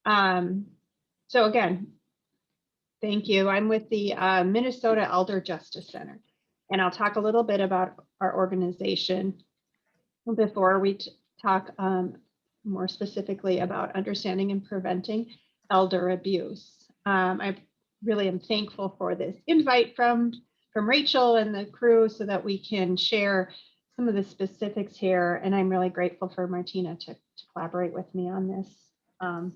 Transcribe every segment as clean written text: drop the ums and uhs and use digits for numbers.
So again, thank you. I'm with the Minnesota Elder Justice Center, and I'll talk a little bit about our organization before we talk more specifically about understanding and preventing elder abuse. I really am thankful for this invite from Rachel and the crew so that we can share some of the specifics here. And I'm really grateful for Martina to collaborate with me on this. And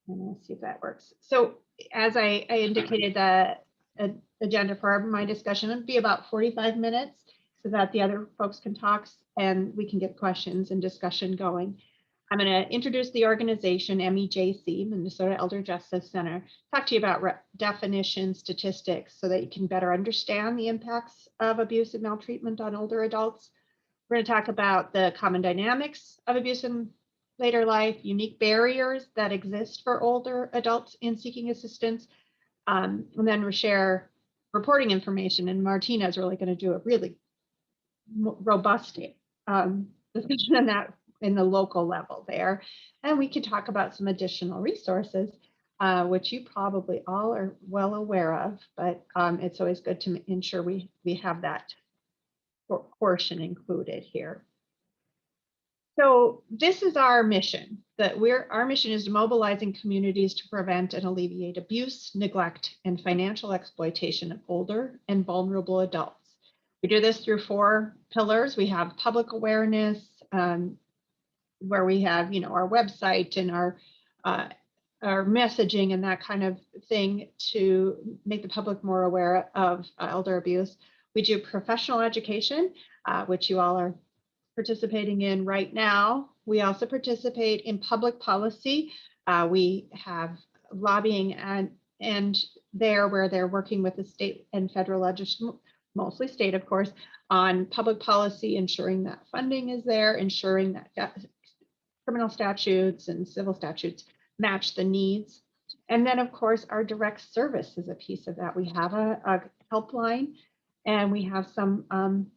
let's see if that works. So as I indicated, the agenda for my discussion would be about 45 minutes so that the other folks can talk and we can get questions and discussion going. I'm going to introduce the organization, MEJC, Minnesota Elder Justice Center, talk to you about definition, statistics, so that you can better understand the impacts of abuse and maltreatment on older adults. We're going to talk about the common dynamics of abuse in later life, unique barriers that exist for older adults in seeking assistance, and then we'll share reporting information. And Martina is really going to do a really robust discussion on that in the local level there. And we can talk about some additional resources, which you probably all are well aware of, but it's always good to ensure we have that portion included here. So this is our mission, that our mission is mobilizing communities to prevent and alleviate abuse, neglect, and financial exploitation of older and vulnerable adults. We do this through 4 pillars. We have public awareness, where we have, our website and our messaging and that kind of thing to make the public more aware of elder abuse. We do professional education, which you all are participating in right now. We also participate in public policy. We have lobbying and there where they're working with the state and federal legislation, mostly state, of course, on public policy, ensuring that funding is there, ensuring that criminal statutes and civil statutes match the needs. And then, of course, our direct service is a piece of that. We have a helpline, and we have some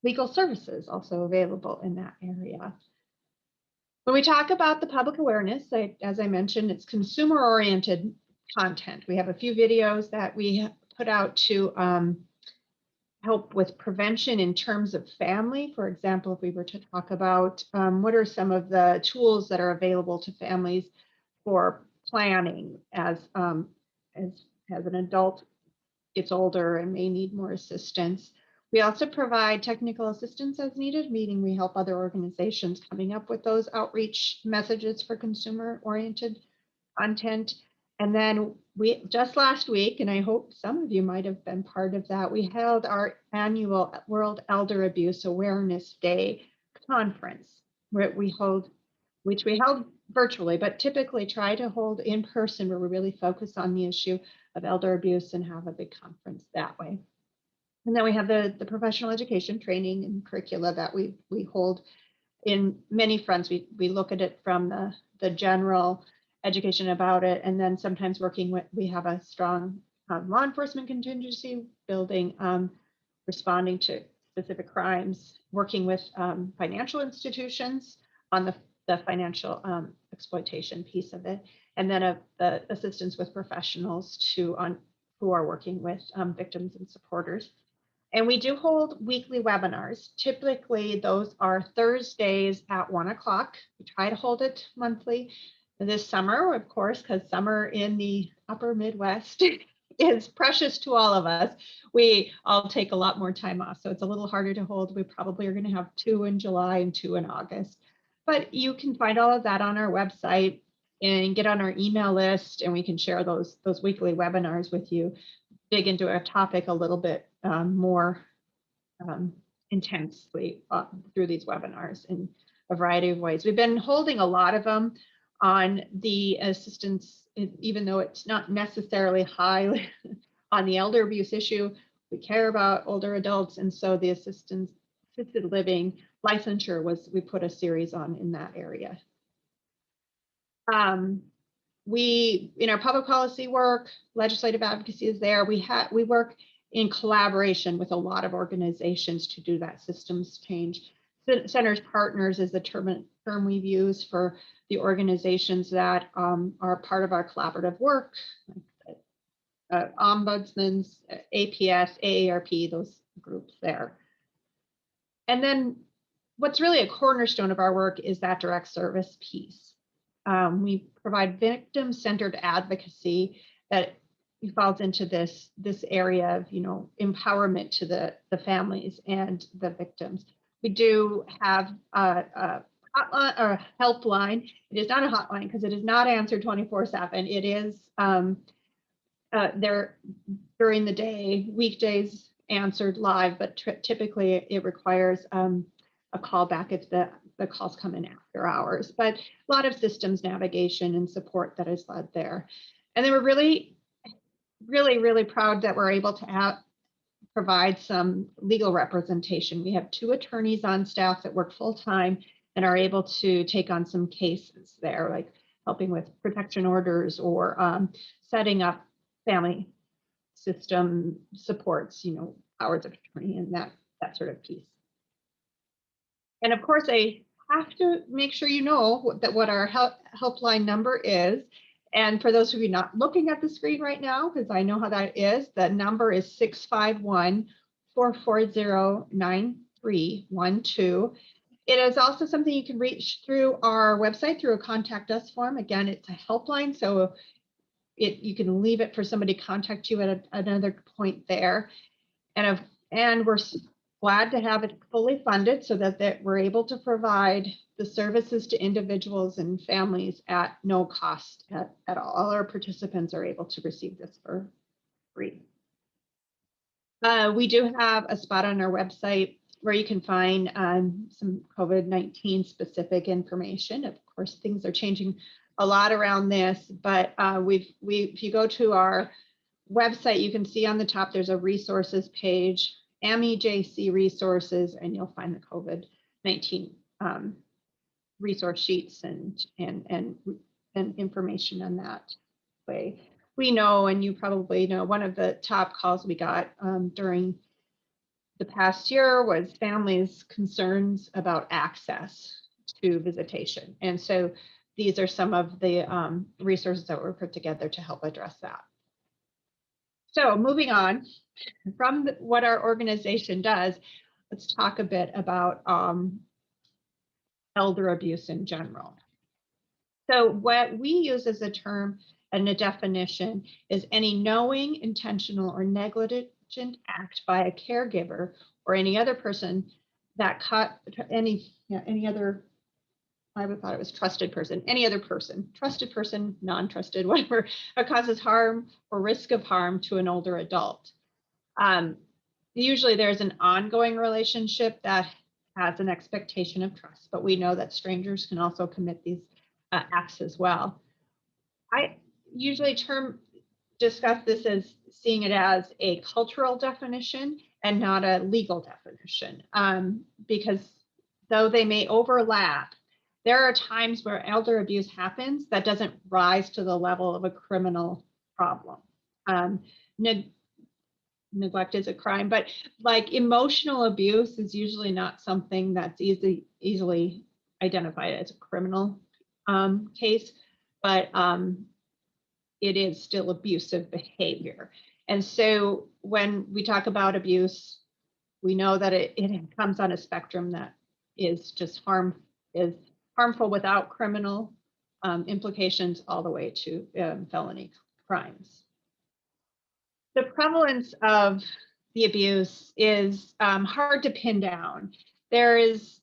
legal services also available in that area. When we talk about the public awareness, as I mentioned, it's consumer-oriented content. We have a few videos that we put out to help with prevention in terms of family. For example, if we were to talk about what are some of the tools that are available to families for planning as an adult gets older and may need more assistance. We also provide technical assistance as needed, meaning we help other organizations coming up with those outreach messages for consumer-oriented content. And then we just last week, and I hope some of you might have been part of that, we held our annual World Elder Abuse Awareness Day conference, which we held virtually, but typically try to hold in person, where we really focus on the issue of elder abuse and have a big conference that way. And then we have the professional education training and curricula that we hold in many fronts. We look at it from the general education about it, and then sometimes working with, we have a strong law enforcement contingency building, responding to specific crimes, working with financial institutions on the financial exploitation piece of it, and then the assistance with professionals who are working with victims and supporters. And we do hold weekly webinars. Typically, those are Thursdays at 1 o'clock. We try to hold it monthly. This summer, of course, because summer in the upper Midwest is precious to all of us, we all take a lot more time off. So it's a little harder to hold. We probably are going to have 2 in July and 2 in August. But you can find all of that on our website and get on our email list, and we can share those weekly webinars with you, dig into a topic a little bit more intensely through these webinars in a variety of ways. We've been holding a lot of them on the assistance, even though it's not necessarily high on the elder abuse issue. We care about older adults, and so the assisted living licensure we put a series on in that area. We, in our public policy work, legislative advocacy is there. We work in collaboration with a lot of organizations to do that systems change. Centers Partners is the term we've used for the organizations that are part of our collaborative work, ombudsman's, APS, AARP, those groups there. And then what's really a cornerstone of our work is that direct service piece. We provide victim-centered advocacy that falls into this area of, empowerment to the families and the victims. We do have a hotline or a helpline. It is not a hotline because it is not answered 24/7. It is there during the day, weekdays answered live, but typically it requires a call back if the calls come in after hours. But a lot of systems navigation and support that is led there. And then we're really, really, really proud that we're able to provide some legal representation. We have 2 attorneys on staff that work full time and are able to take on some cases there, like helping with protection orders or setting up family system supports, powers of attorney and that sort of piece. And of course, I have to make sure you know what our helpline number is. And for those of you not looking at the screen right now, because I know how that is, the number is 651-440-9312. It is also something you can reach through our website through a contact us form. Again, it's a helpline, so you can leave it for somebody to contact you at another point there. And we're glad to have it fully funded so that we're able to provide the services to individuals and families at no cost at all. All our participants are able to receive this for free. We do have a spot on our website where you can find some COVID-19 specific information. Of course, things are changing a lot around this, but if you go to our website, you can see on the top there's a resources page, MEJC resources, and you'll find the COVID-19 resource sheets and information on that way. We know, and you probably know, one of the top calls we got during the past year was families' concerns about access to visitation. And so these are some of the resources that were put together to help address that. So moving on from what our organization does, let's talk a bit about elder abuse in general. So what we use as a term and a definition is any knowing, intentional, or negligent act by a caregiver or any other person that any other, I would thought it was trusted person, any other person, trusted person, non-trusted, whatever, causes harm or risk of harm to an older adult. Usually there's an ongoing relationship that has an expectation of trust, but we know that strangers can also commit these acts as well. I usually discuss this as seeing it as a cultural definition and not a legal definition, because though they may overlap, there are times where elder abuse happens that doesn't rise to the level of a criminal problem. Neglect is a crime, but like emotional abuse is usually not something that's easily identified as a criminal case, but it is still abusive behavior. And so when we talk about abuse, we know that it comes on a spectrum that is just harmful without criminal implications all the way to felony crimes. The prevalence of the abuse is hard to pin down. There is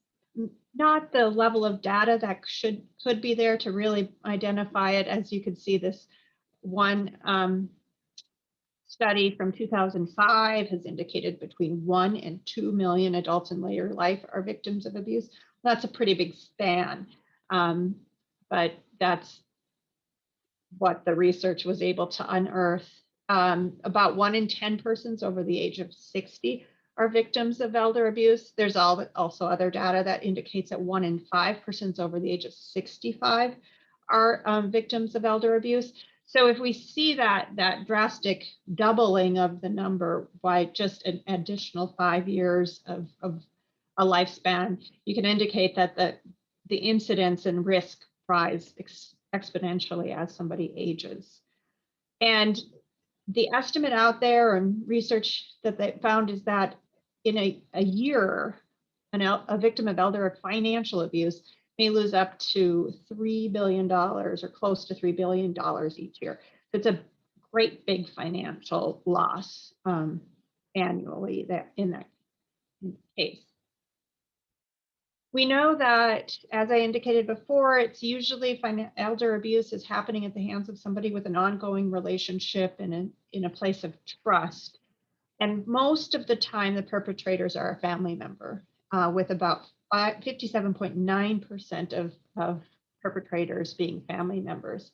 not the level of data that could be there to really identify it. As you can see, this one study from 2005 has indicated between 1 and 2 million adults in later life are victims of abuse. That's a pretty big span, but that's what the research was able to unearth. About 1 in 10 persons over the age of 60 are victims of elder abuse. There's also other data that indicates that 1 in 5 persons over the age of 65 are victims of elder abuse. So if we see that drastic doubling of the number by just an additional 5 years of a lifespan, you can indicate that the incidence and risk rise exponentially as somebody ages. And the estimate out there and research that they found is that in a year, a victim of elder financial abuse may lose up to $3 billion or close to $3 billion each year. So it's a great big financial loss annually in that case. We know that, as I indicated before, it's usually elder abuse is happening at the hands of somebody with an ongoing relationship and in a place of trust. And most of the time, the perpetrators are a family member, with about 57.9% of perpetrators being family members.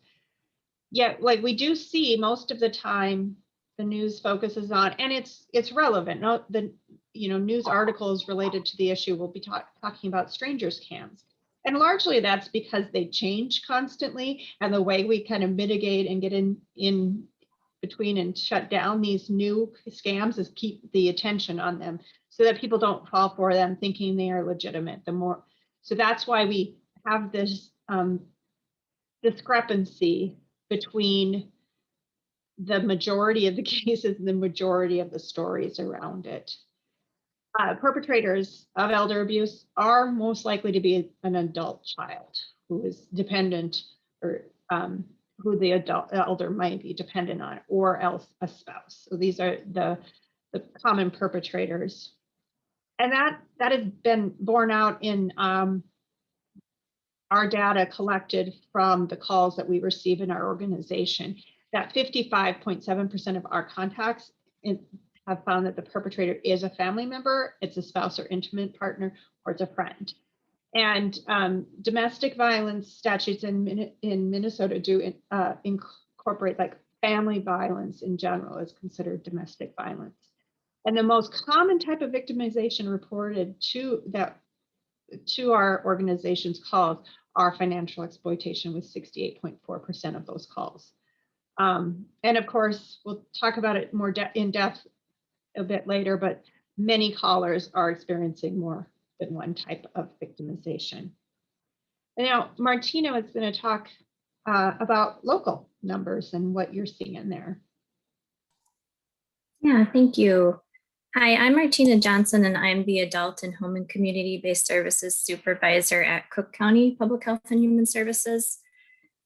Yet, like we do see most of the time, the news focuses on, and it's relevant. News articles related to the issue will be talking about strangers cams. And largely that's because they change constantly, and the way we kind of mitigate and get in between and shut down these new scams is keep the attention on them so that people don't fall for them thinking they are legitimate. So that's why we have this discrepancy between the majority of the cases and the majority of the stories around it. Perpetrators of elder abuse are most likely to be an adult child who is dependent, or who the elder might be dependent on, or else a spouse. So these are the common perpetrators. And that has been borne out in our data collected from the calls that we receive in our organization, that 55.7% of our contacts have found that the perpetrator is a family member, it's a spouse or intimate partner, or it's a friend. And domestic violence statutes in Minnesota do incorporate, like, family violence in general is considered domestic violence. And the most common type of victimization reported to our organization's calls are financial exploitation, with 68.4% of those calls. And of course, we'll talk about it more in depth a bit later, but many callers are experiencing more than one type of victimization. And now Martina is going to talk about local numbers and what you're seeing in there. Yeah, thank you. Hi, I'm Martina Johnson, and I'm the Adult and Home and Community-Based Services Supervisor at Cook County Public Health and Human Services.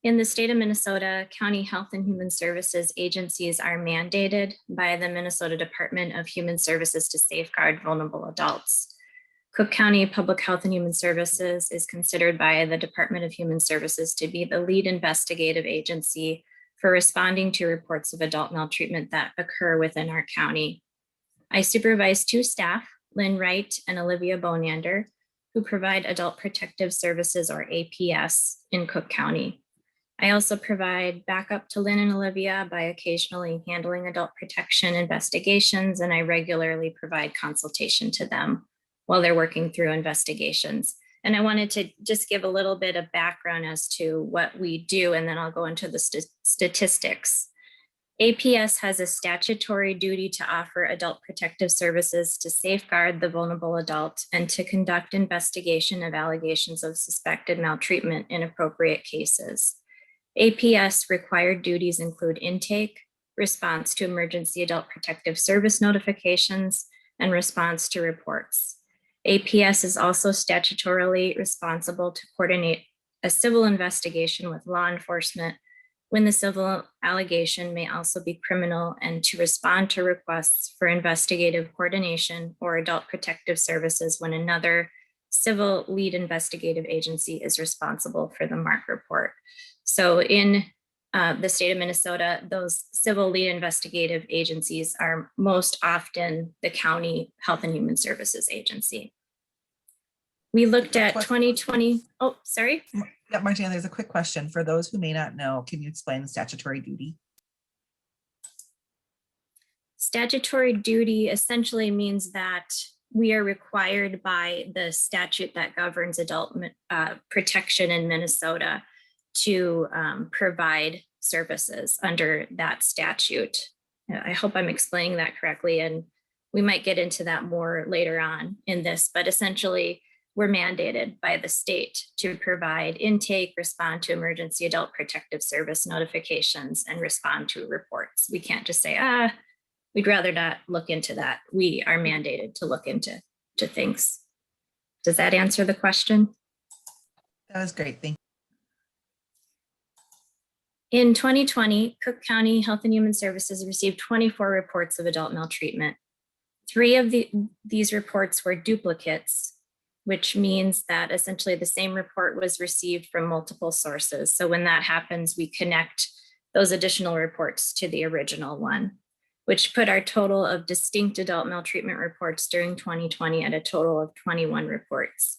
In the state of Minnesota, county health and human services agencies are mandated by the Minnesota Department of Human Services to safeguard vulnerable adults. Cook County Public Health and Human Services is considered by the Department of Human Services to be the lead investigative agency for responding to reports of adult maltreatment that occur within our county. I supervise two staff, Lynn Wright and Olivia Bonander, who provide adult protective services, or APS, in Cook County. I also provide backup to Lynn and Olivia by occasionally handling adult protection investigations, and I regularly provide consultation to them while they're working through investigations. And I wanted to just give a little bit of background as to what we do, and then I'll go into the statistics. APS has a statutory duty to offer adult protective services to safeguard the vulnerable adult and to conduct investigation of allegations of suspected maltreatment in appropriate cases. APS required duties include intake, response to emergency adult protective service notifications, and response to reports. APS is also statutorily responsible to coordinate a civil investigation with law enforcement when the civil allegation may also be criminal, and to respond to requests for investigative coordination or adult protective services when another civil lead investigative agency is responsible for the MARC report. So in the state of Minnesota, those civil lead investigative agencies are most often the County Health and Human Services Agency. We looked at 2020. Oh, sorry. Yeah, Martina, there's a quick question for those who may not know. Can you explain the statutory duty? Statutory duty essentially means that we are required by the statute that governs adult protection in Minnesota to provide services under that statute. I hope I'm explaining that correctly. And We might get into that more later on in this, but essentially we're mandated by the state to provide intake, respond to emergency adult protective service notifications, and respond to reports. We can't just say, we'd rather not look into that. We are mandated to look into things. Does that answer the question? That was great. Thank In 2020, Cook County Health and Human Services received 24 reports of adult maltreatment. 3 of these reports were duplicates, which means that essentially the same report was received from multiple sources. So when that happens, we connect those additional reports to the original one, which put our total of distinct adult maltreatment reports during 2020 at a total of 21 reports.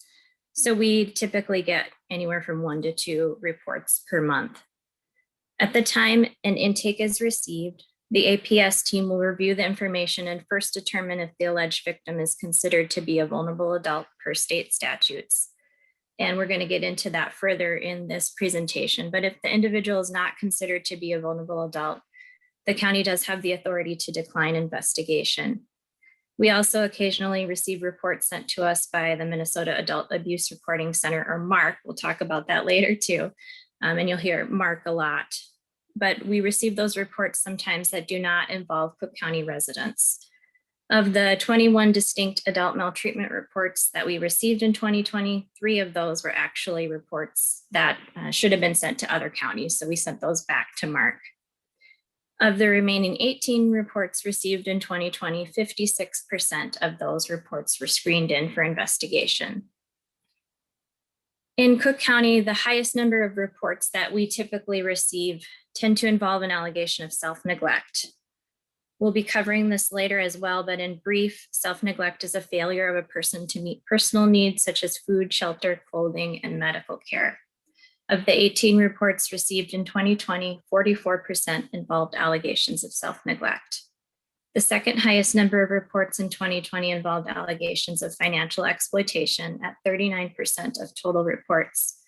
So we typically get anywhere from 1 to 2 reports per month. At the time an intake is received, the APS team will review the information and first determine if the alleged victim is considered to be a vulnerable adult per state statutes. And we're going to get into that further in this presentation. But if the individual is not considered to be a vulnerable adult, the county does have the authority to decline investigation. We also occasionally receive reports sent to us by the Minnesota Adult Abuse Reporting Center, or MARC. We'll talk about that later too. And you'll hear MARC a lot. But we receive those reports sometimes that do not involve Cook County residents. Of the 21 distinct adult maltreatment reports that we received in 2020, 3 of those were actually reports that should have been sent to other counties. So we sent those back to MARC. Of the remaining 18 reports received in 2020, 56% of those reports were screened in for investigation. In Cook County, the highest number of reports that we typically receive tend to involve an allegation of self-neglect. We'll be covering this later as well, but in brief, self-neglect is a failure of a person to meet personal needs such as food, shelter, clothing, and medical care. Of the 18 reports received in 2020, 44% involved allegations of self-neglect. The second highest number of reports in 2020 involved allegations of financial exploitation at 39% of total reports.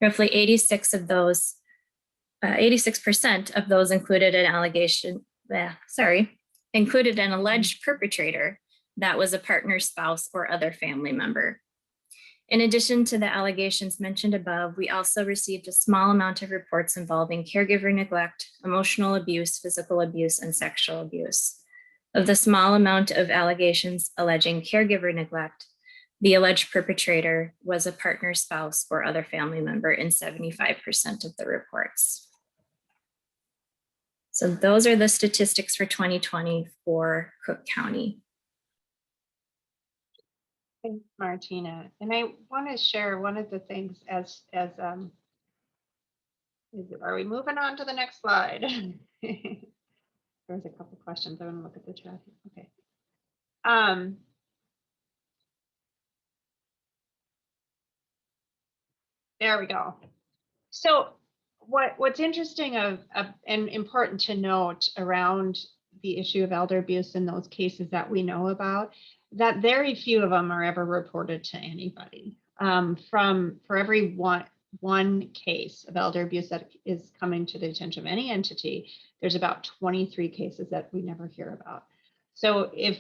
Roughly 86% of those included an alleged perpetrator that was a partner, spouse, or other family member. In addition to the allegations mentioned above, we also received a small amount of reports involving caregiver neglect, emotional abuse, physical abuse, and sexual abuse. Of the small amount of allegations alleging caregiver neglect, the alleged perpetrator was a partner, spouse, or other family member in 75% of the reports. So those are the statistics for 2020 for Cook County. Thanks, Martina. And I want to share one of the things are we moving on to the next slide? There's a couple questions. I want to look at the chat. Okay. There we go. So what's interesting and important to note around the issue of elder abuse in those cases that we know about, that very few of them are ever reported to anybody. For every one case of elder abuse that is coming to the attention of any entity, there's about 23 cases that we never hear about. So if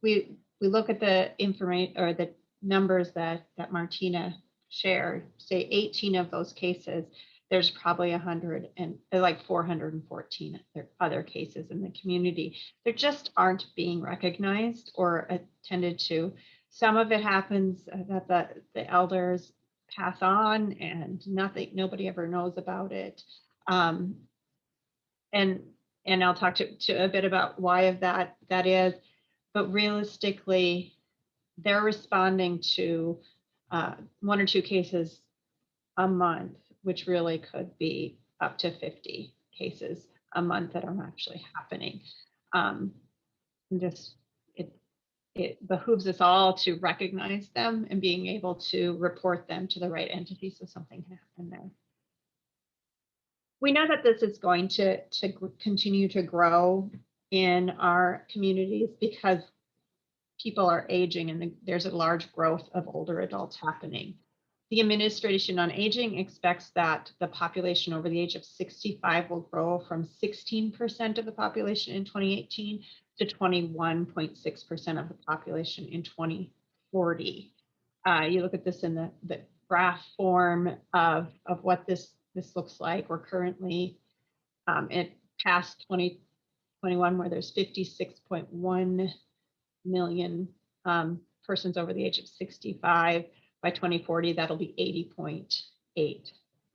we look at the information or the numbers that Martina shared, say 18 of those cases, there's probably 414 other cases in the community. They just aren't being recognized or attended to. Some of it happens that the elders pass on and nobody ever knows about it. And I'll talk to a bit about why of that is, but realistically, they're responding to 1 or 2 cases a month, which really could be up to 50 cases a month that are actually happening. And it behooves us all to recognize them and being able to report them to the right entity so something can happen there. We know that this is going to continue to grow in our communities because people are aging and there's a large growth of older adults happening. The Administration on Aging expects that the population over the age of 65 will grow from 16% of the population in 2018 to 21.6% of the population in 2040. You look at this in the graph form of what this looks like. We're currently at past 2021, where there's 56.1 million persons over the age of 65. By 2040, that'll be 80.8,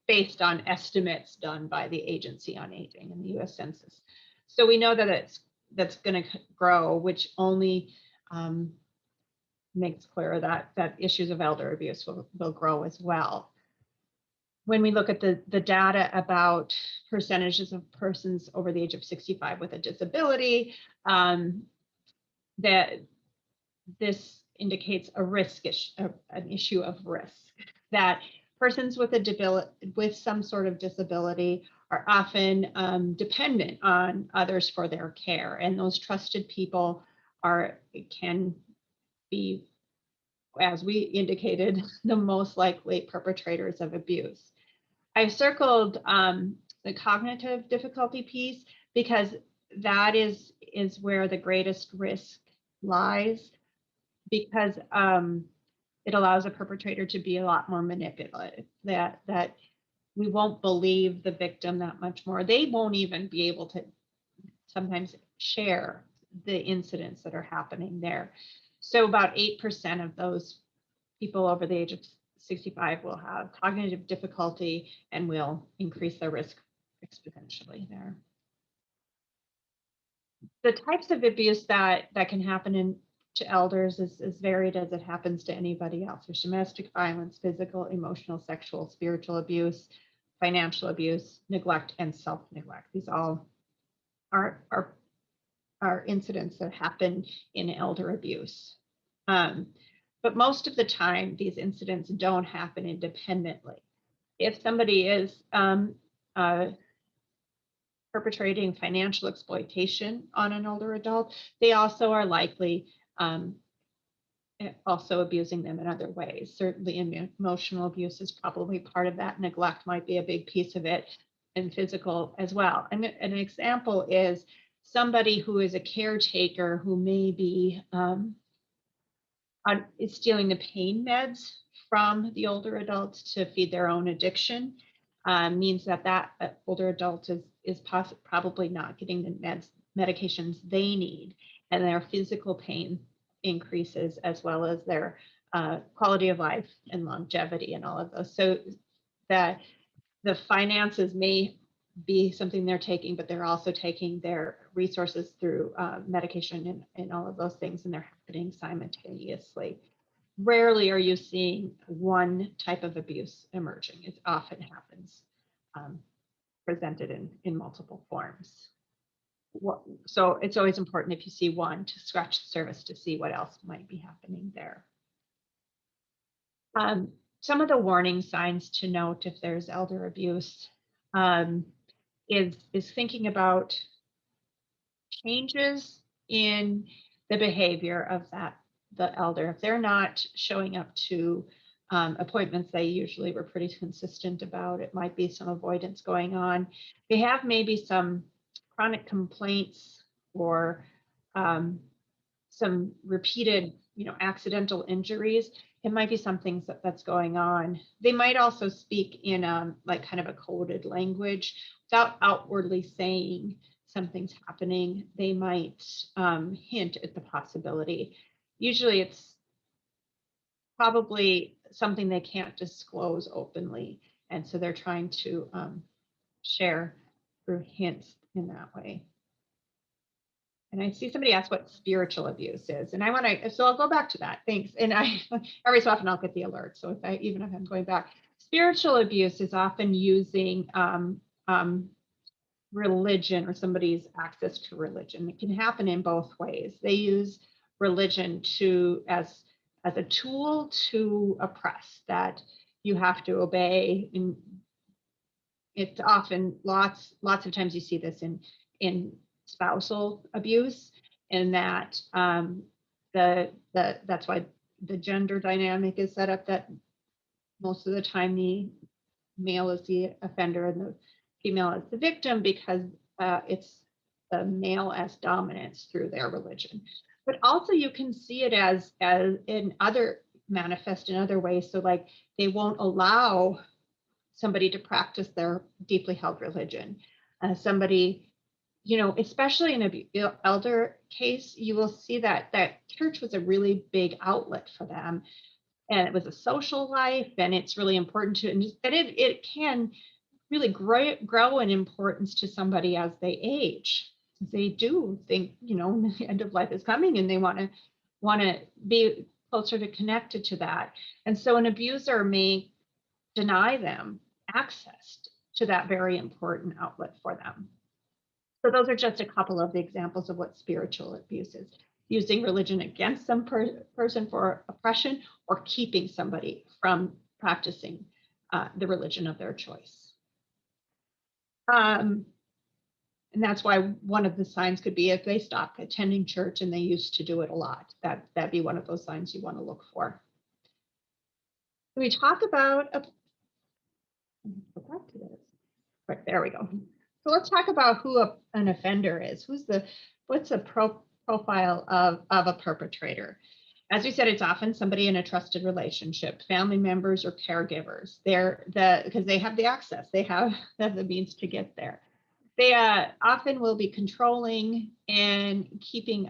based on estimates done by the Agency on Aging and the US Census. So we know that that's going to grow, which only makes clear that issues of elder abuse will grow as well. When we look at the data about percentages of persons over the age of 65 with a disability, that this indicates an issue of risk, that persons with some sort of disability are often dependent on others for their care, and those trusted people can be, as we indicated, the most likely perpetrators of abuse. I circled the cognitive difficulty piece because that is where the greatest risk lies, because it allows a perpetrator to be a lot more manipulative, that we won't believe the victim that much more. They won't even be able to sometimes share the incidents that are happening there. So about 8% of those people over the age of 65 will have cognitive difficulty and will increase their risk exponentially there. The types of abuse that can happen to elders is as varied as it happens to anybody else. There's domestic violence, physical, emotional, sexual, spiritual abuse, financial abuse, neglect, and self-neglect. These all are incidents that happen in elder abuse. But most of the time, these incidents don't happen independently. If somebody is perpetrating financial exploitation on an older adult, they also are likely also abusing them in other ways. Certainly emotional abuse is probably part of that. Neglect might be a big piece of it, and physical as well. And an example is somebody who is a caretaker who may be stealing the pain meds from the older adults to feed their own addiction. Means that older adult is probably not getting the medications they need, and their physical pain increases, as well as their quality of life and longevity and all of those. So that the finances may be something they're taking, but they're also taking their resources through medication and all of those things, and they're happening simultaneously. Rarely are you seeing one type of abuse emerging. It often happens presented in multiple forms. So it's always important, if you see one, to scratch the surface to see what else might be happening there. Some of the warning signs to note if there's elder abuse is thinking about changes in the behavior of the elder. If they're not showing up to appointments they usually were pretty consistent about, it might be some avoidance going on. They have maybe some chronic complaints or some repeated, accidental injuries. It might be something that's going on. They might also speak in like kind of a coded language without outwardly saying something's happening. They might hint at the possibility. Usually it's probably something they can't disclose openly, and so they're trying to share through hints in that way. And I see somebody asked what spiritual abuse is, and so I'll go back to that. Thanks. And every so often I'll get the alert. So even if I'm going back, spiritual abuse is often using religion or somebody's access to religion. It can happen in both ways. They use religion as a tool to oppress, that you have to obey. And it's often lots of times you see this in spousal abuse, and that that's why the gender dynamic is set up, that most of the time the male is the offender and the female is the victim, because it's the male as dominance through their religion. But also you can see it as in other manifest in other ways. So like they won't allow somebody to practice their deeply held religion. Somebody, you know, especially in a elder case, you will see that church was a really big outlet for them, and it was a social life, and it's really important to, and it can really grow in importance to somebody as they age. They do think, you know, the end of life is coming, and they want to be closer to connected to that. And so an abuser may deny them access to that very important outlet for them. So those are just a couple of the examples of what spiritual abuse is: using religion against some person for oppression, or keeping somebody from practicing the religion of their choice. And that's why one of the signs could be if they stop attending church, and they used to do it a lot. That'd be one of those signs you want to look for. We talk about right, there we go. So let's talk about who an offender is. What's a profile of a perpetrator? As we said, it's often somebody in a trusted relationship, family members or caregivers. Because they have the access, they have the means to get there. They often will be controlling and keeping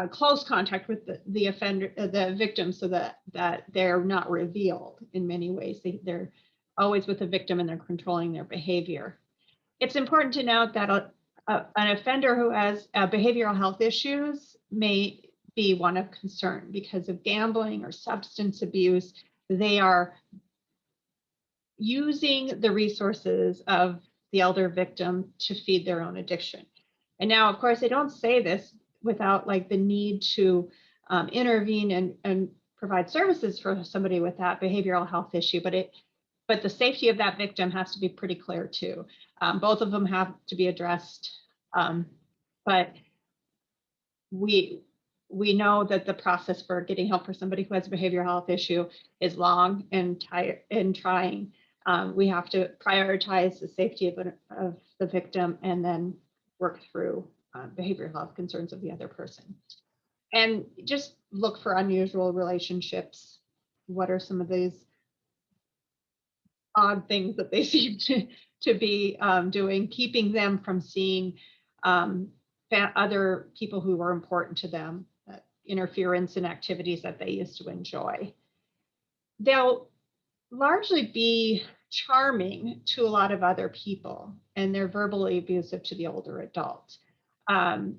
close contact with the offender, the victim, so that they're not revealed in many ways. They're always with the victim, and they're controlling their behavior. It's important to note that an offender who has behavioral health issues may be one of concern because of gambling or substance abuse. They are using the resources of the elder victim to feed their own addiction. And now, of course, they don't say this without like the need to intervene and provide services for somebody with that behavioral health issue, but the safety of that victim has to be pretty clear too. Both of them have to be addressed, but we know that the process for getting help for somebody who has a behavioral health issue is long and trying. We have to prioritize the safety of the victim, and then work through behavioral health concerns of the other person. And just look for unusual relationships. What are some of these odd things that they seem to be doing, keeping them from seeing other people who are important to them, interference in activities that they used to enjoy. They'll largely be charming to a lot of other people, and they're verbally abusive to the older adult.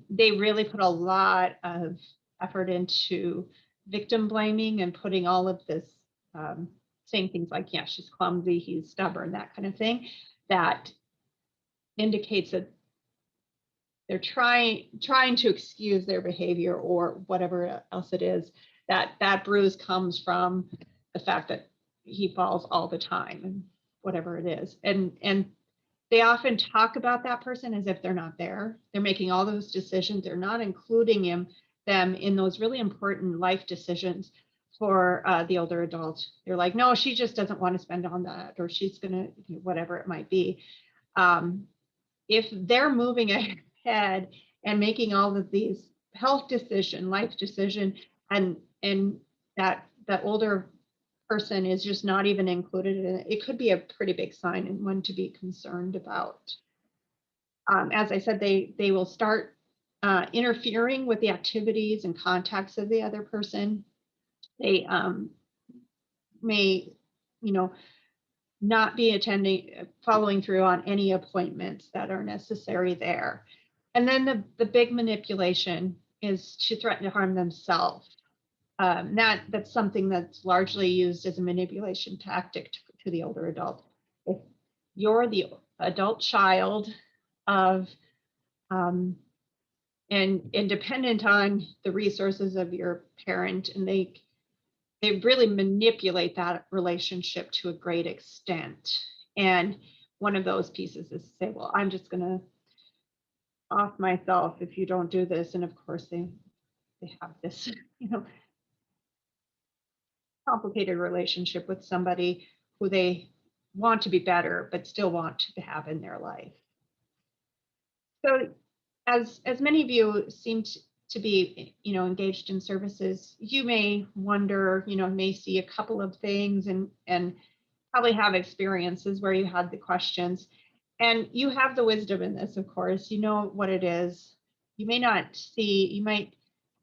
They really put a lot of effort into victim blaming and putting all of this, saying things like, yeah, she's clumsy, he's stubborn, that kind of thing. That indicates that they're trying to excuse their behavior or whatever else it is. That bruise comes from the fact that he falls all the time, and whatever it is. And they often talk about that person as if they're not there. They're making all those decisions. They're not including them in those really important life decisions for the older adult. They're like, no, she just doesn't want to spend on that, or she's gonna, whatever it might be. If they're moving ahead and making all of these health decision, life decision, and that older person is just not even included in it, it could be a pretty big sign and one to be concerned about. As I said, they will start interfering with the activities and contacts of the other person. They may, not be following through on any appointments that are necessary there. And then the big manipulation is to threaten to harm themselves. That's something that's largely used as a manipulation tactic to the older adult. If you're the adult child of and dependent on the resources of your parent, and they really manipulate that relationship to a great extent. And one of those pieces is to say, well, I'm just going to off myself if you don't do this. And of course they have this, complicated relationship with somebody who they want to be better, but still want to have in their life. So as many of you seem to be, engaged in services, you may wonder, may see a couple of things and probably have experiences where you had the questions. And you have the wisdom in this, of course, you know what it is. You may not see, you might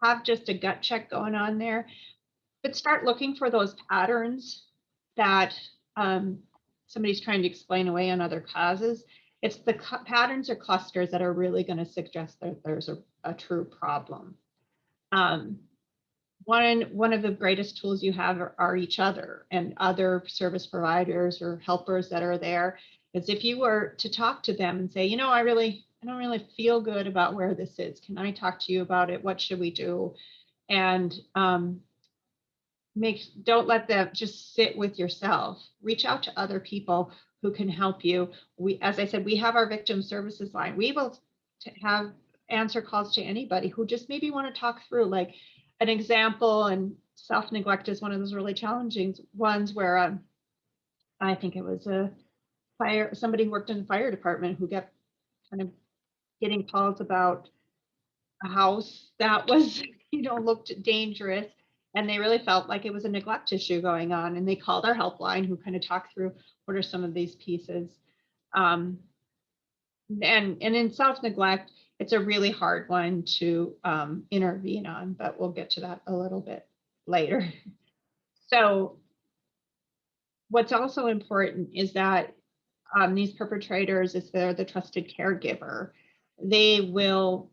have just a gut check going on there, but start looking for those patterns that somebody's trying to explain away on other causes. It's the patterns or clusters that are really going to suggest that there's a true problem. One of the greatest tools you have are each other and other service providers or helpers that are there. Is if you were to talk to them and say, I don't really feel good about where this is. Can I talk to you about it? What should we do? And don't let them just sit with yourself. Reach out to other people who can help you. As I said, we have our victim services line. We will have answer calls to anybody who just maybe want to talk through, like an example. And self-neglect is one of those really challenging ones where I think it was somebody who worked in the fire department who kept kind of getting calls about a house that was, looked dangerous. And they really felt like it was a neglect issue going on. And they called our helpline, who kind of talked through what are some of these pieces. And in self-neglect, it's a really hard one to intervene on, but we'll get to that a little bit later. So what's also important is that these perpetrators, if they're the trusted caregiver, they will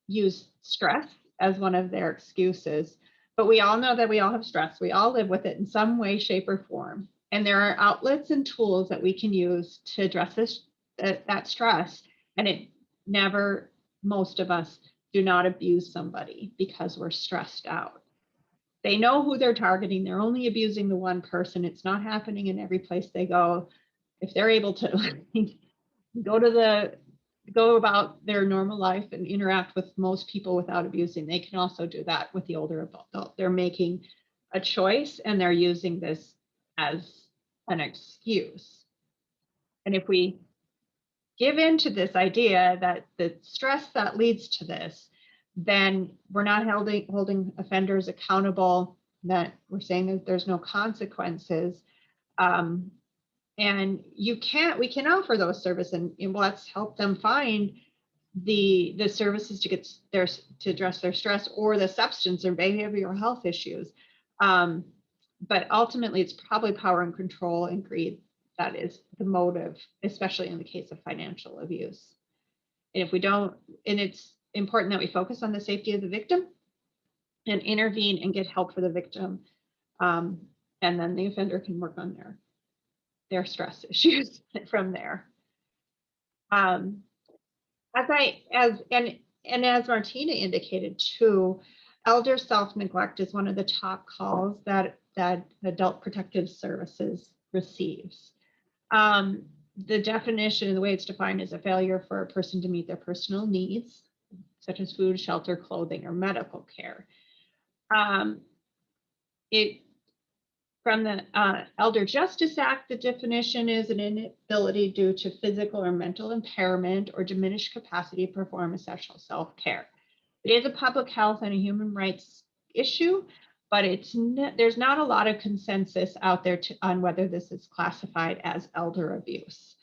use stress as one of their excuses. But we all know that we all have stress. We all live with it in some way, shape, or form. And there are outlets and tools that we can use to address that stress. And most of us do not abuse somebody because we're stressed out. They know who they're targeting. They're only abusing the one person. It's not happening in every place they go. If they're able to go about their normal life and interact with most people without abusing, they can also do that with the older adult. They're making a choice and they're using this as an excuse. And if we give in to this idea that the stress that leads to this, then we're not holding offenders accountable, that we're saying that there's no consequences. And we can offer those services and let's help them find the services to address their stress or the substance or behavioral health issues. But ultimately, it's probably power and control and greed that is the motive, especially in the case of financial abuse. And it's important that we focus on the safety of the victim and intervene and get help for the victim. And then the offender can work on their stress issues from there. As Martina indicated too, elder self-neglect is one of the top calls that Adult Protective Services receives. The definition, the way it's defined, is a failure for a person to meet their personal needs, such as food, shelter, clothing, or medical care. From the Elder Justice Act, the definition is an inability due to physical or mental impairment or diminished capacity to perform essential self-care. It is a public health and a human rights issue, but there's not a lot of consensus out there on whether this is classified as elder abuse.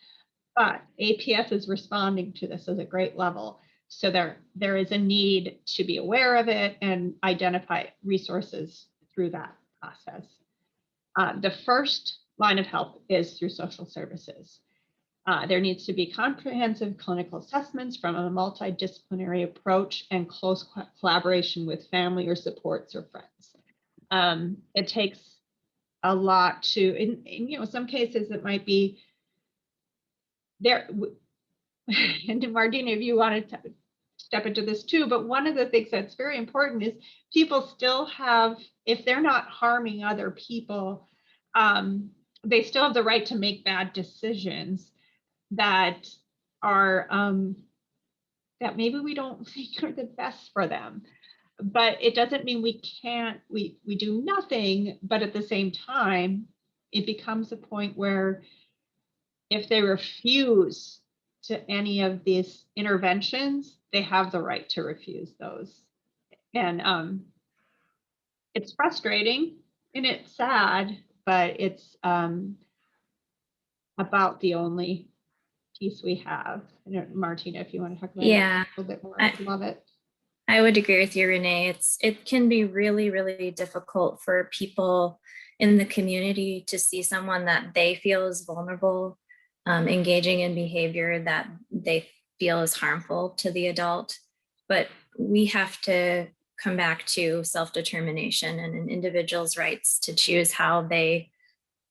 But APS is responding to this at a great level. So there is a need to be aware of it and identify resources through that process. The first line of help is through social services. There needs to be comprehensive clinical assessments from a multidisciplinary approach and close collaboration with family or supports or friends. It takes a lot to, in some cases it might be there. And Martina, if you wanted to step into this too, but one of the things that's very important is people still have, if they're not harming other people, they still have the right to make bad decisions that are that maybe we don't think are the best for them. But it doesn't mean we do nothing, but at the same time, it becomes a point where if they refuse to any of these interventions, they have the right to refuse those. And it's frustrating and it's sad, but it's about the only piece we have. I don't know, Martina, if you want to talk about Yeah, it a little bit more, I- I'd love it. I would agree with you, Renee. It can be really, really difficult for people in the community to see someone that they feel is vulnerable, engaging in behavior that they feel is harmful to the adult. But we have to come back to self-determination and an individual's rights to choose how they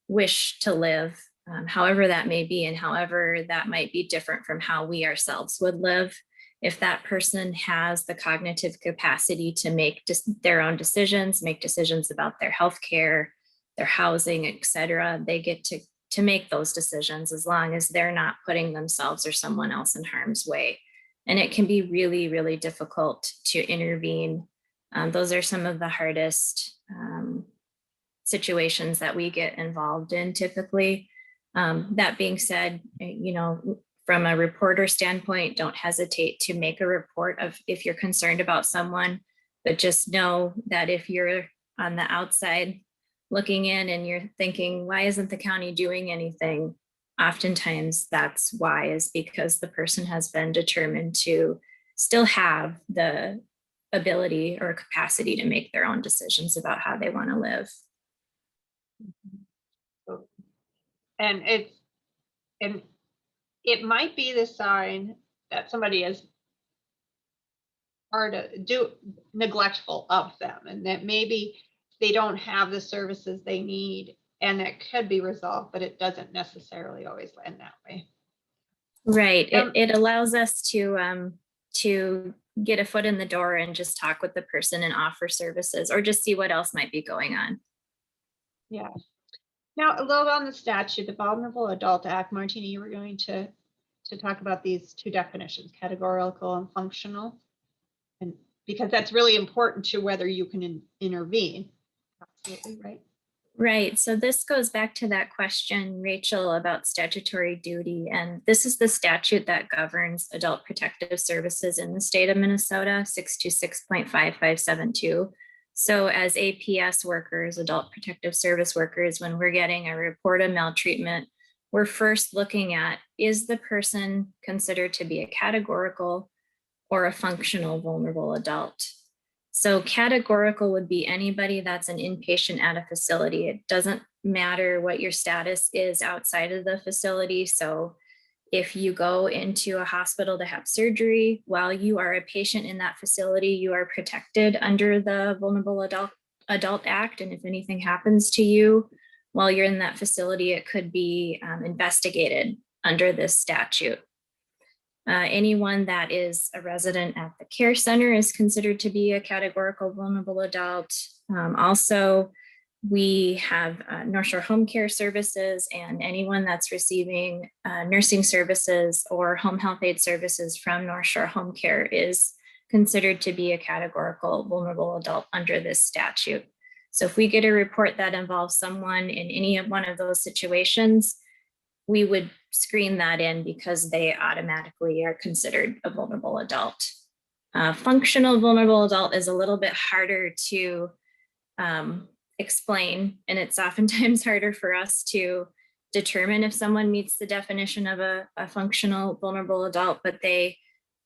wish to live, however that may be, and however that might be different from how we ourselves would live. If that person has the cognitive capacity to make their own decisions, make decisions about their health care, their housing, etc., they get to make those decisions as long as they're not putting themselves or someone else in harm's way. And it can be really, really difficult to intervene. Those are some of the hardest situations that we get involved in typically. That being said, from a reporter standpoint, don't hesitate to make a report of if you're concerned about someone, but just know that if you're on the outside looking in and you're thinking, why isn't the county doing anything? Oftentimes that's why, is because the person has been determined to still have the ability or capacity to make their own decisions about how they want to live. And it might be the sign that somebody is neglectful of them, and that maybe they don't have the services they need, and that could be resolved, but it doesn't necessarily always end that way. Right. It allows us to get a foot in the door and just talk with the person and offer services, or just see what else might be going on. Yeah. Now, a little on the statute, the Vulnerable Adult Act. Martina, you were going to talk about these two definitions, categorical and functional, and because that's really important to whether you can intervene. Absolutely right. Right. So this goes back to that question, Rachel, about statutory duty. And this is the statute that governs adult protective services in the state of Minnesota, 626.5572. So as APS workers, adult protective service workers, when we're getting a report of maltreatment, we're first looking at, is the person considered to be a categorical or a functional vulnerable adult? So categorical would be anybody that's an inpatient at a facility. It doesn't matter what your status is outside of the facility. So if you go into a hospital to have surgery while you are a patient in that facility, you are protected under the Vulnerable Adult Act. And if anything happens to you while you're in that facility, it could be investigated under this statute. Anyone that is a resident at the care center is considered to be a categorical vulnerable adult. Also, we have North Shore Home Care Services, and anyone that's receiving nursing services or home health aid services from North Shore Home Care is considered to be a categorical vulnerable adult under this statute. So if we get a report that involves someone in any of one of those situations, we would screen that in because they automatically are considered a vulnerable adult. Functional vulnerable adult is a little bit harder to explain, and it's oftentimes harder for us to determine if someone meets the definition of a functional vulnerable adult, but they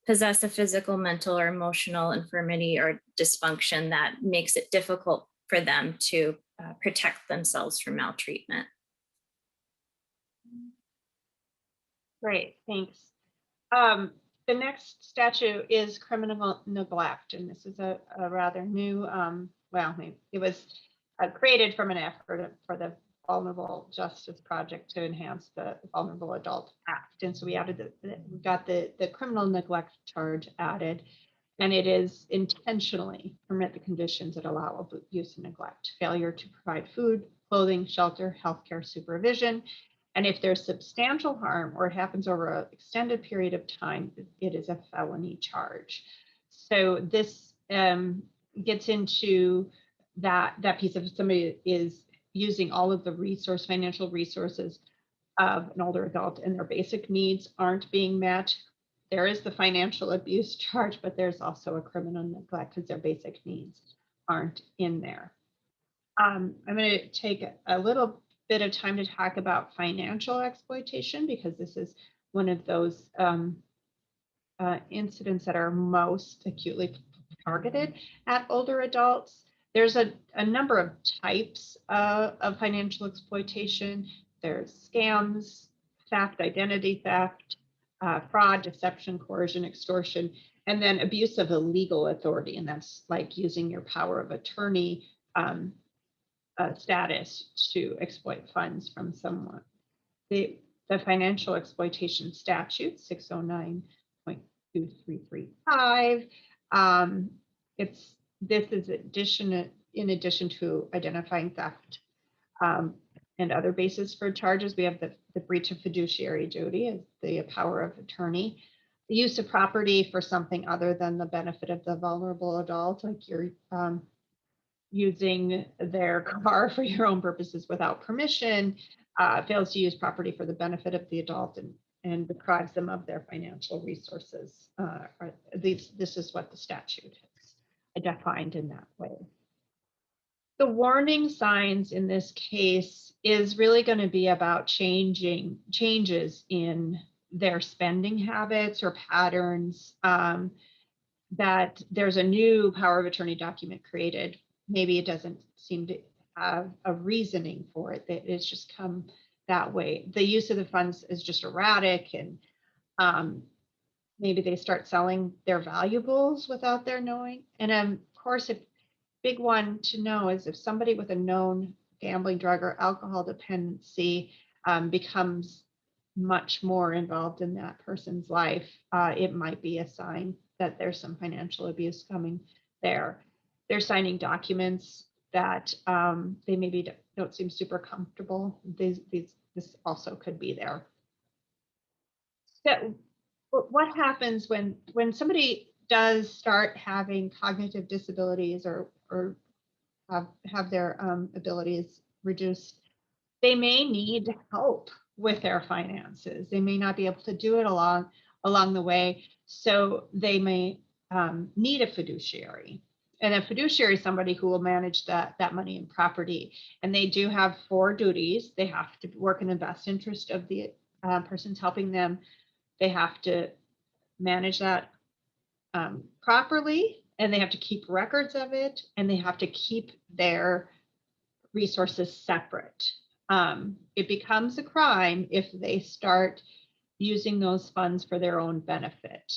possess a physical, mental, or emotional infirmity or dysfunction that makes it difficult for them to protect themselves from maltreatment. Great, thanks. The next statute is criminal neglect, and this is a rather new, it was created from an effort for the Vulnerable Justice Project to enhance the Vulnerable Adult Act. And so we added we got the criminal neglect charge added, and it is intentionally permit the conditions that allow abuse and neglect, failure to provide food, clothing, shelter, healthcare supervision. And if there's substantial harm or it happens over an extended period of time, it is a felony charge. So this gets into that piece of somebody is using all of the financial resources of an older adult and their basic needs aren't being met, there is the financial abuse charge, but there's also a criminal neglect because their basic needs aren't in there. I'm going to take a little bit of time to talk about financial exploitation because this is one of those incidents that are most acutely targeted at older adults. There's a number of types of financial exploitation. There's scams, theft, identity theft, fraud, deception, coercion, extortion, and then abuse of illegal authority. And that's like using your power of attorney status to exploit funds from someone. The financial exploitation statute 609.2335. This is in addition to identifying theft and other bases for charges. We have the breach of fiduciary duty as the power of attorney, the use of property for something other than the benefit of the vulnerable adult, like you're using their car for your own purposes without permission, fails to use property for the benefit of the adult and deprives them of their financial resources. This is what the statute has defined in that way. The warning signs in this case is really going to be about changes in their spending habits or patterns, that there's a new power of attorney document created. Maybe it doesn't seem to have a reasoning for it, that it's just come that way. The use of the funds is just erratic, and maybe they start selling their valuables without their knowing. And of course, a big one to know is if somebody with a known gambling, drug, or alcohol dependency becomes much more involved in that person's life, it might be a sign that there's some financial abuse coming there. They're signing documents that they maybe don't seem super comfortable. This also could be there. So what happens when somebody does start having cognitive disabilities or have their abilities reduced? They may need help with their finances. They may not be able to do it along the way. So they may need a fiduciary. And a fiduciary is somebody who will manage that money and property. And they do have 4 duties. They have to work in the best interest of the persons helping them. They have to manage that properly, and they have to keep records of it, and they have to keep their resources separate. It becomes a crime if they start using those funds for their own benefit,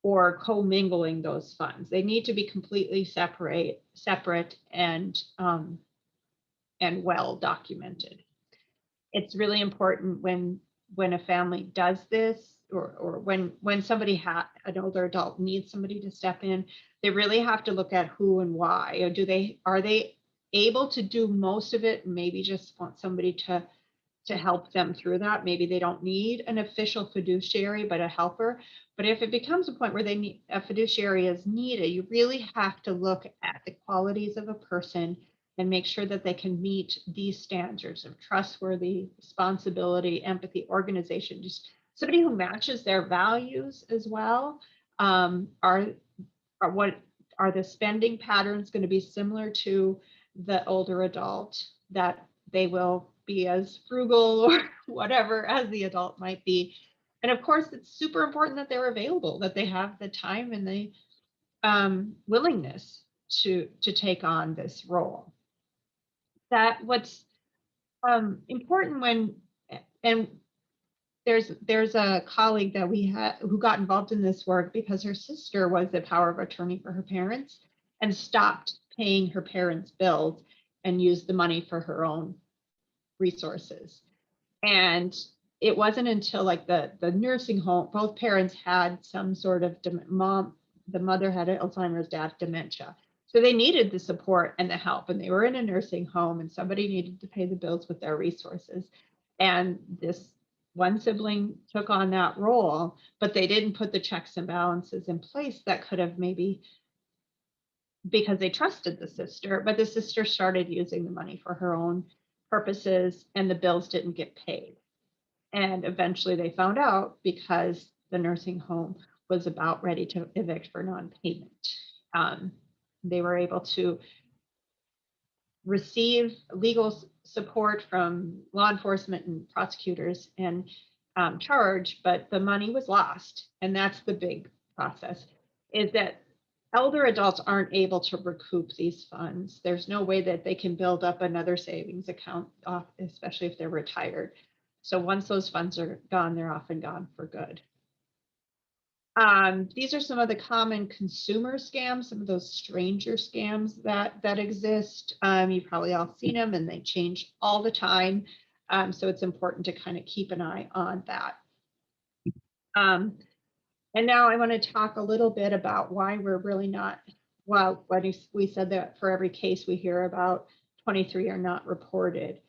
or commingling those funds. They need to be completely separate and well documented. It's really important when a family does this, or when somebody an older adult needs somebody to step in, they really have to look at who and why. Or are they able to do most of it? Maybe just want somebody to help them through that. Maybe they don't need an official fiduciary, but a helper. But if it becomes a point where they need a fiduciary is needed, you really have to look at the qualities of a person and make sure that they can meet these standards of trustworthy, responsibility, empathy, organization, just somebody who matches their values as well. Are the spending patterns going to be similar to the older adult, that they will be as frugal or whatever as the adult might be? And of course, it's super important that they're available, that they have the time and the willingness to take on this role. That what's important and there's a colleague that we had who got involved in this work because her sister was the power of attorney for her parents and stopped paying her parents' bills and used the money for her own resources. And it wasn't until like the nursing home, both parents had some sort of the mother had Alzheimer's, dad dementia. So they needed the support and the help, and they were in a nursing home and somebody needed to pay the bills with their resources. And this one sibling took on that role, but they didn't put the checks and balances in place that could have maybe, because they trusted the sister, but the sister started using the money for her own purposes, and the bills didn't get paid. And eventually they found out because the nursing home was about ready to evict for non-payment. They were able to receive legal support from law enforcement and prosecutors and charge, but the money was lost. And that's the big process, is that elder adults aren't able to recoup these funds. There's no way that they can build up another savings account, especially if they're retired. So once those funds are gone, they're often gone for good. These are some of the common consumer scams, some of those stranger scams that exist. You've probably all seen them, and they change all the time. So it's important to kind of keep an eye on that. And now I want to talk a little bit about why we're really not, well, when we said that for every case we hear about, 23 are not reported.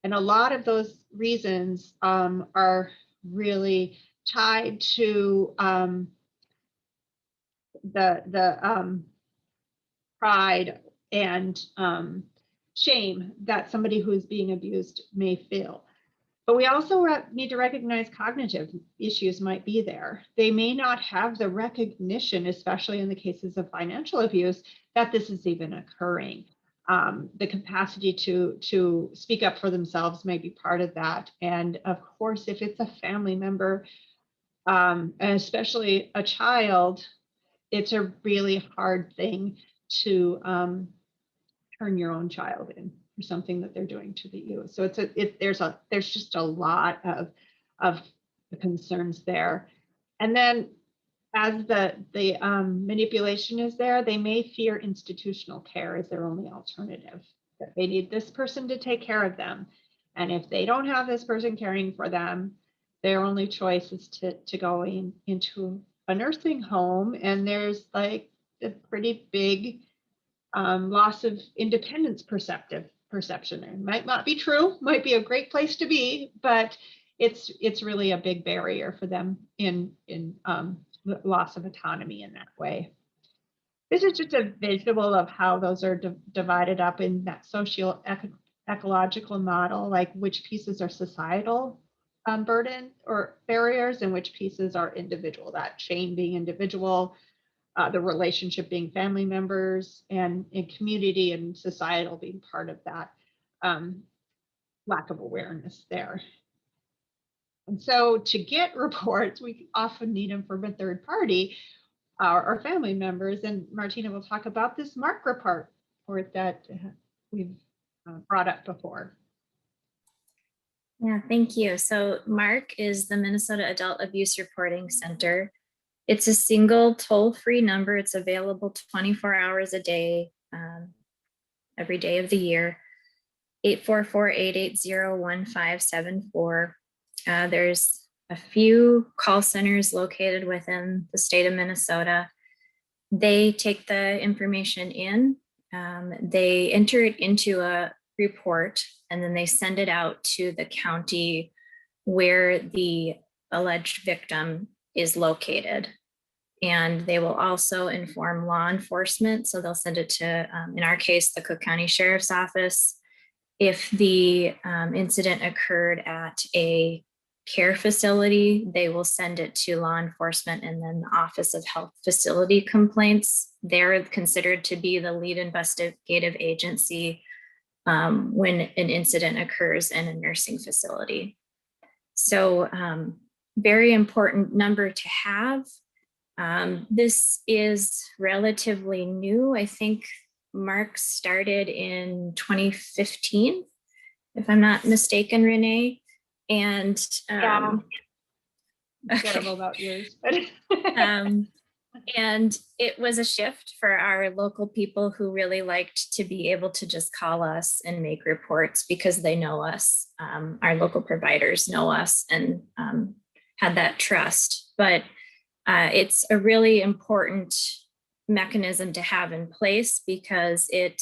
And a lot of those reasons are really tied to the pride and shame that somebody who is being abused may feel. But we also need to recognize cognitive issues might be there. They may not have the recognition, especially in the cases of financial abuse, that this is even occurring. The capacity to speak up for themselves may be part of that. And of course, if it's a family member, and especially a child, it's a really hard thing to turn your own child in for something that they're doing to you. So there's just a lot of concerns there. And then as the manipulation is there, they may fear institutional care as their only alternative. That they need this person to take care of them. And if they don't have this person caring for them, their only choice is to go into a nursing home. And there's like a pretty big loss of independence perception. It might not be true, might be a great place to be, but it's really a big barrier for them in loss of autonomy in that way. This is just a visual of how those are divided up in that social ecological model, like which pieces are societal burden or barriers and which pieces are individual, that chain being individual, the relationship being family members, and in community and societal being part of that lack of awareness there. And so to get reports, we often need them from a third party, our family members. And Martina will talk about this MARC report that we've brought up before. Yeah, thank you. So MARC is the Minnesota Adult Abuse Reporting Center. It's a single toll-free number. It's available 24 hours a day, every day of the year. 844-880-1574. There's a few call centers located within the state of Minnesota. They take the information in, they enter it into a report, and then they send it out to the county where the alleged victim is located. And they will also inform law enforcement. So they'll send it to, in our case, the Cook County Sheriff's Office. If the incident occurred at a care facility, they will send it to law enforcement and then the Office of Health Facility Complaints. They're considered to be the lead investigative agency when an incident occurs in a nursing facility. So very important number to have. This is relatively new. I think MARC started in 2015, if I'm not mistaken, Renee. And Incredible about yours. And it was a shift for our local people who really liked to be able to just call us and make reports because they know us. Our local providers know us and had that trust. But it's a really important mechanism to have in place because it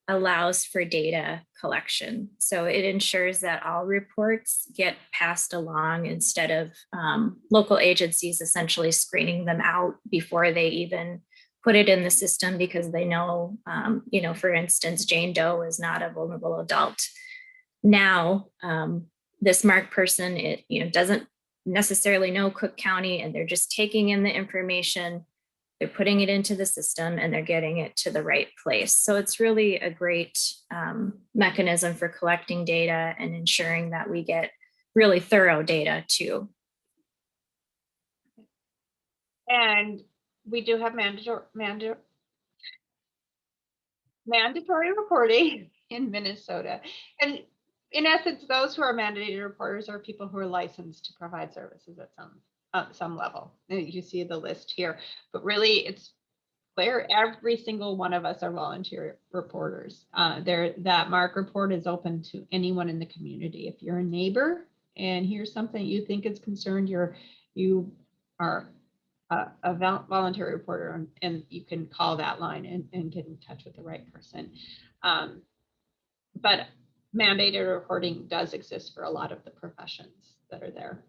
allows for data collection. So it ensures that all reports get passed along instead of local agencies essentially screening them out before they even put it in the system because they know, for instance, Jane Doe is not a vulnerable adult. now this MARC person, doesn't necessarily know Cook County, and they're just taking in the information, they're putting it into the system, and they're getting it to the right place. So it's really a great mechanism for collecting data and ensuring that we get really thorough data too. And we do have mandatory reporting in Minnesota. And in essence, those who are mandated reporters are people who are licensed to provide services at some level. And you see the list here, but really it's clear every single one of us are volunteer reporters. That MARC report is open to anyone in the community. If you're a neighbor and here's something you think is concerned, you are a volunteer reporter, and you can call that line and get in touch with the right person. But mandated reporting does exist for a lot of the professions that are there.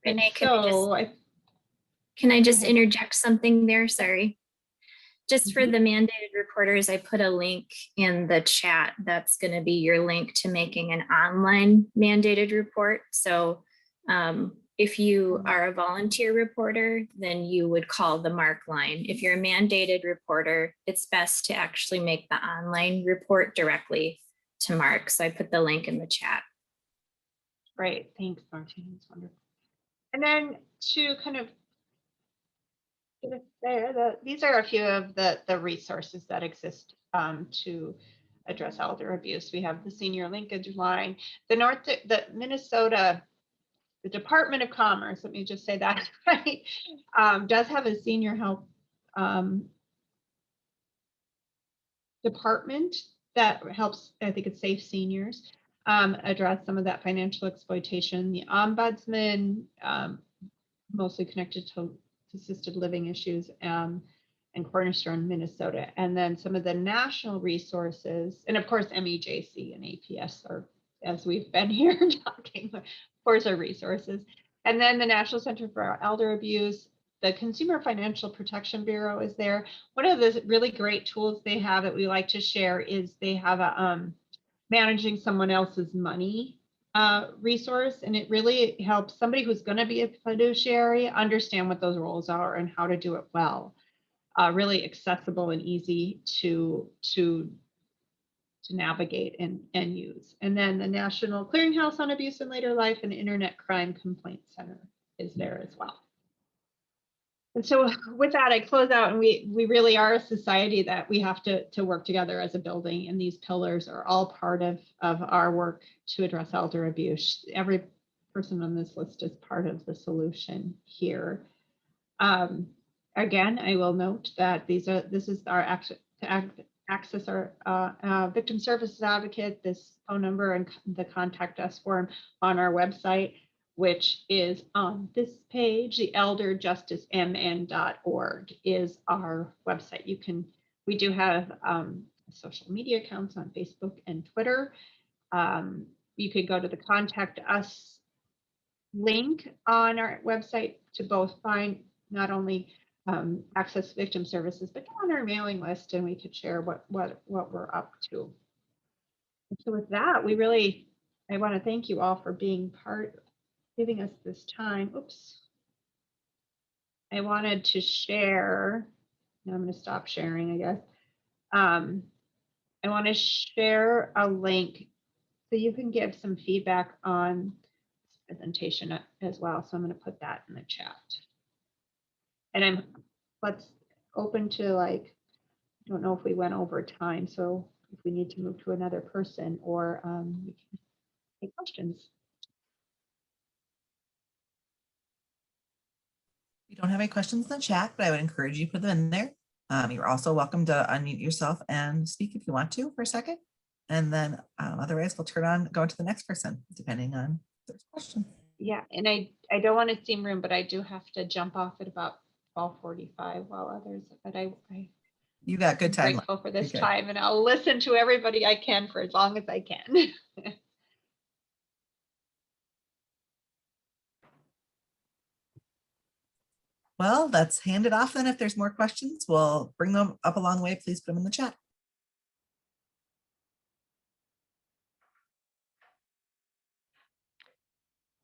Renee, so can I just interject something there? Sorry. Just for the mandated reporters, I put a link in the chat. That's going to be your link to making an online mandated report. So if you are a volunteer reporter, then you would call the MARC line. If you're a mandated reporter, it's best to actually make the online report directly to MARC. So I put the link in the chat. Great, thanks, Martina. It's wonderful. And then to kind of these are a few of the resources that exist to address elder abuse. We have the Senior Linkage Line, the Minnesota. The Department of Commerce, let me just say that, right, does have a senior help department that helps, I think it's Safe Seniors, address some of that financial exploitation. The Ombudsman, mostly connected to assisted living issues, and Cornerstone, Minnesota. And then some of the national resources, and of course, MEJC and APS are, as we've been here talking, of course, our resources. And then the National Center for Elder Abuse, the Consumer Financial Protection Bureau is there. One of the really great tools they have that we like to share is they have a managing someone else's money resource, and it really helps somebody who's going to be a fiduciary understand what those roles are and how to do it well. Really accessible and easy to navigate and use. And then the National Clearinghouse on Abuse in Later Life and Internet Crime Complaint Center is there as well. And so with that, I close out, and we really are a society that we have to work together as a building, and these pillars are all part of our work to address elder abuse. Every person on this list is part of the solution here. Again, I will note that this is our access our victim services advocate, this phone number and the contact us form on our website, which is on this page. The elderjusticemn.org is our website. We do have social media accounts on Facebook and Twitter. You could go to the contact us link on our website to both find not only access victim services, but get on our mailing list, and we could share what we're up to. And so with that, I want to thank you all for being giving us this time. Oops. I wanted to share, now I'm going to stop sharing, I guess. I want to share a link so you can give some feedback on this presentation as well. So I'm going to put that in the chat. And let's open to, like, I don't know if we went over time, so if we need to move to another person, or we can take questions. We don't have any questions in the chat, but I would encourage you to put them in there. You're also welcome to unmute yourself and speak if you want to for a second. And then otherwise we'll go on to the next person, depending on if there's questions. Yeah, and I don't want to seem rude, but I do have to jump off at about 12:45 while others, but you got good time. I'm grateful for this time, and I'll listen to everybody I can for as long as I can. Well, let's hand it off then. If there's more questions, we'll bring them up along the way. Please put them in the chat.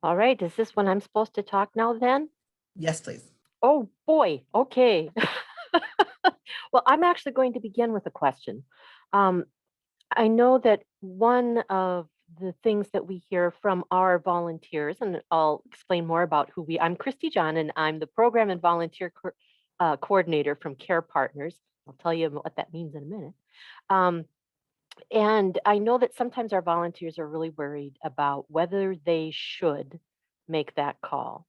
All right, is this when I'm supposed to talk now then? Yes, please. Oh, boy, okay. Well, I'm actually going to begin with a question. Um, I know that one of the things that we hear from our volunteers, and I'll explain more about I'm Christy John, and I'm the program and volunteer coordinator from Care Partners. I'll tell you what that means in a minute. And I know that sometimes our volunteers are really worried about whether they should make that call.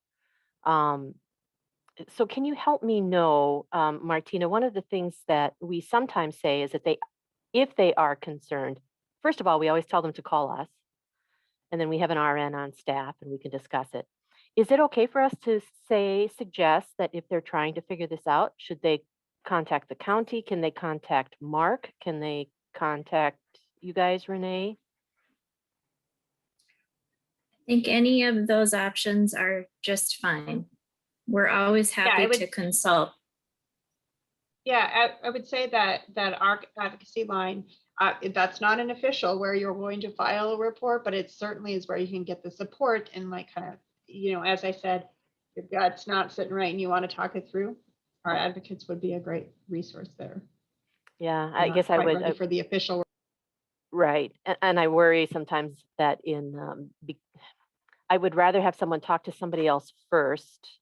So can you help me know, Martina, one of the things that we sometimes say is that if they are concerned, first of all, we always tell them to call us, and then we have an RN on staff and we can discuss it. Is it okay for us to suggest that if they're trying to figure this out, should they contact the county? Can they contact Mark? Can they contact you guys, Renee? I think any of those options are just fine. We're always I happy would- to consult. Yeah, I would say that our advocacy line, that's not an official where you're going to file a report, but it certainly is where you can get the support and like kind of, as I said, if that's not sitting right and you want to talk it through, our advocates would be a great resource there. Yeah, I Not guess I quite would. ready for the official. Right. And I worry sometimes that I would rather have someone talk to somebody else first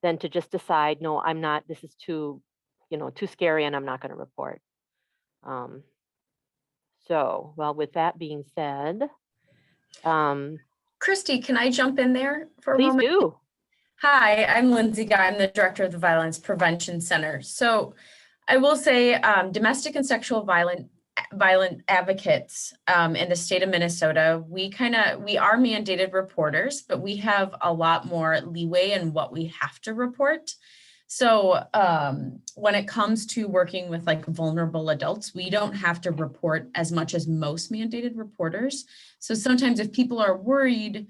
than to just decide, no, I'm not, this is too scary and I'm not going to report. So, well, with that being said, Christy, can I jump in there for a please moment? do. Hi, I'm Lindsay Guy. I'm the director of the Violence Prevention Center. So I will say domestic and sexual violent advocates in the state of Minnesota, we are mandated reporters, but we have a lot more leeway in what we have to report. So when it comes to working with like vulnerable adults, we don't have to report as much as most mandated reporters. So sometimes if people are worried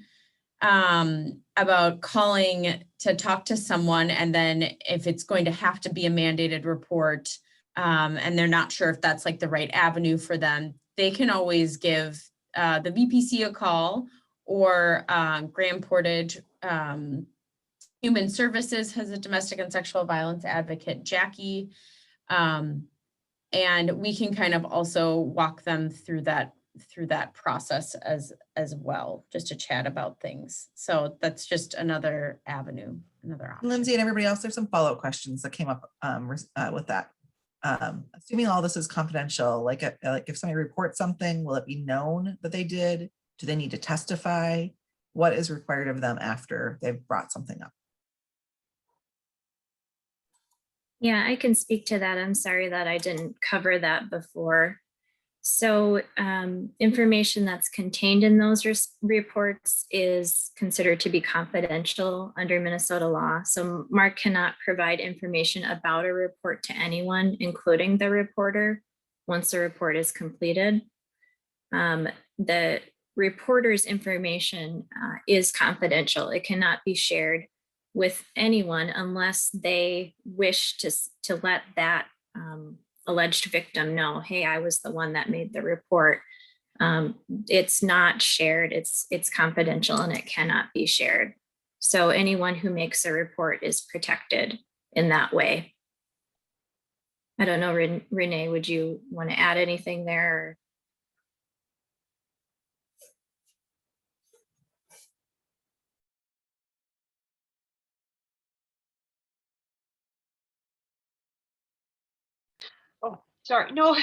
about calling to talk to someone, and then if it's going to have to be a mandated report, and they're not sure if that's like the right avenue for them, they can always give the VPC a call, or Grand Portage Human Services has a domestic and sexual violence advocate, Jackie, and we can kind of also walk them through that process as well, just to chat about things. So that's just another avenue, another option. Lindsay and everybody else, there's some follow-up questions that came up with that. Assuming all this is confidential, like if somebody reports something, will it be known that they did? Do they need to testify? What is required of them after they've brought something up? Yeah, I can speak to that. I'm sorry that I didn't cover that before. So information that's contained in those reports is considered to be confidential under Minnesota law. So Mark cannot provide information about a report to anyone, including the reporter, once the report is completed. The reporter's information is confidential. It cannot be shared with anyone unless they wish to let that alleged victim know, hey, I was the one that made the report. It's not shared, it's confidential, and it cannot be shared. So anyone who makes a report is protected in that way. I don't know, Renee, would you want to add anything there? Oh, sorry. No,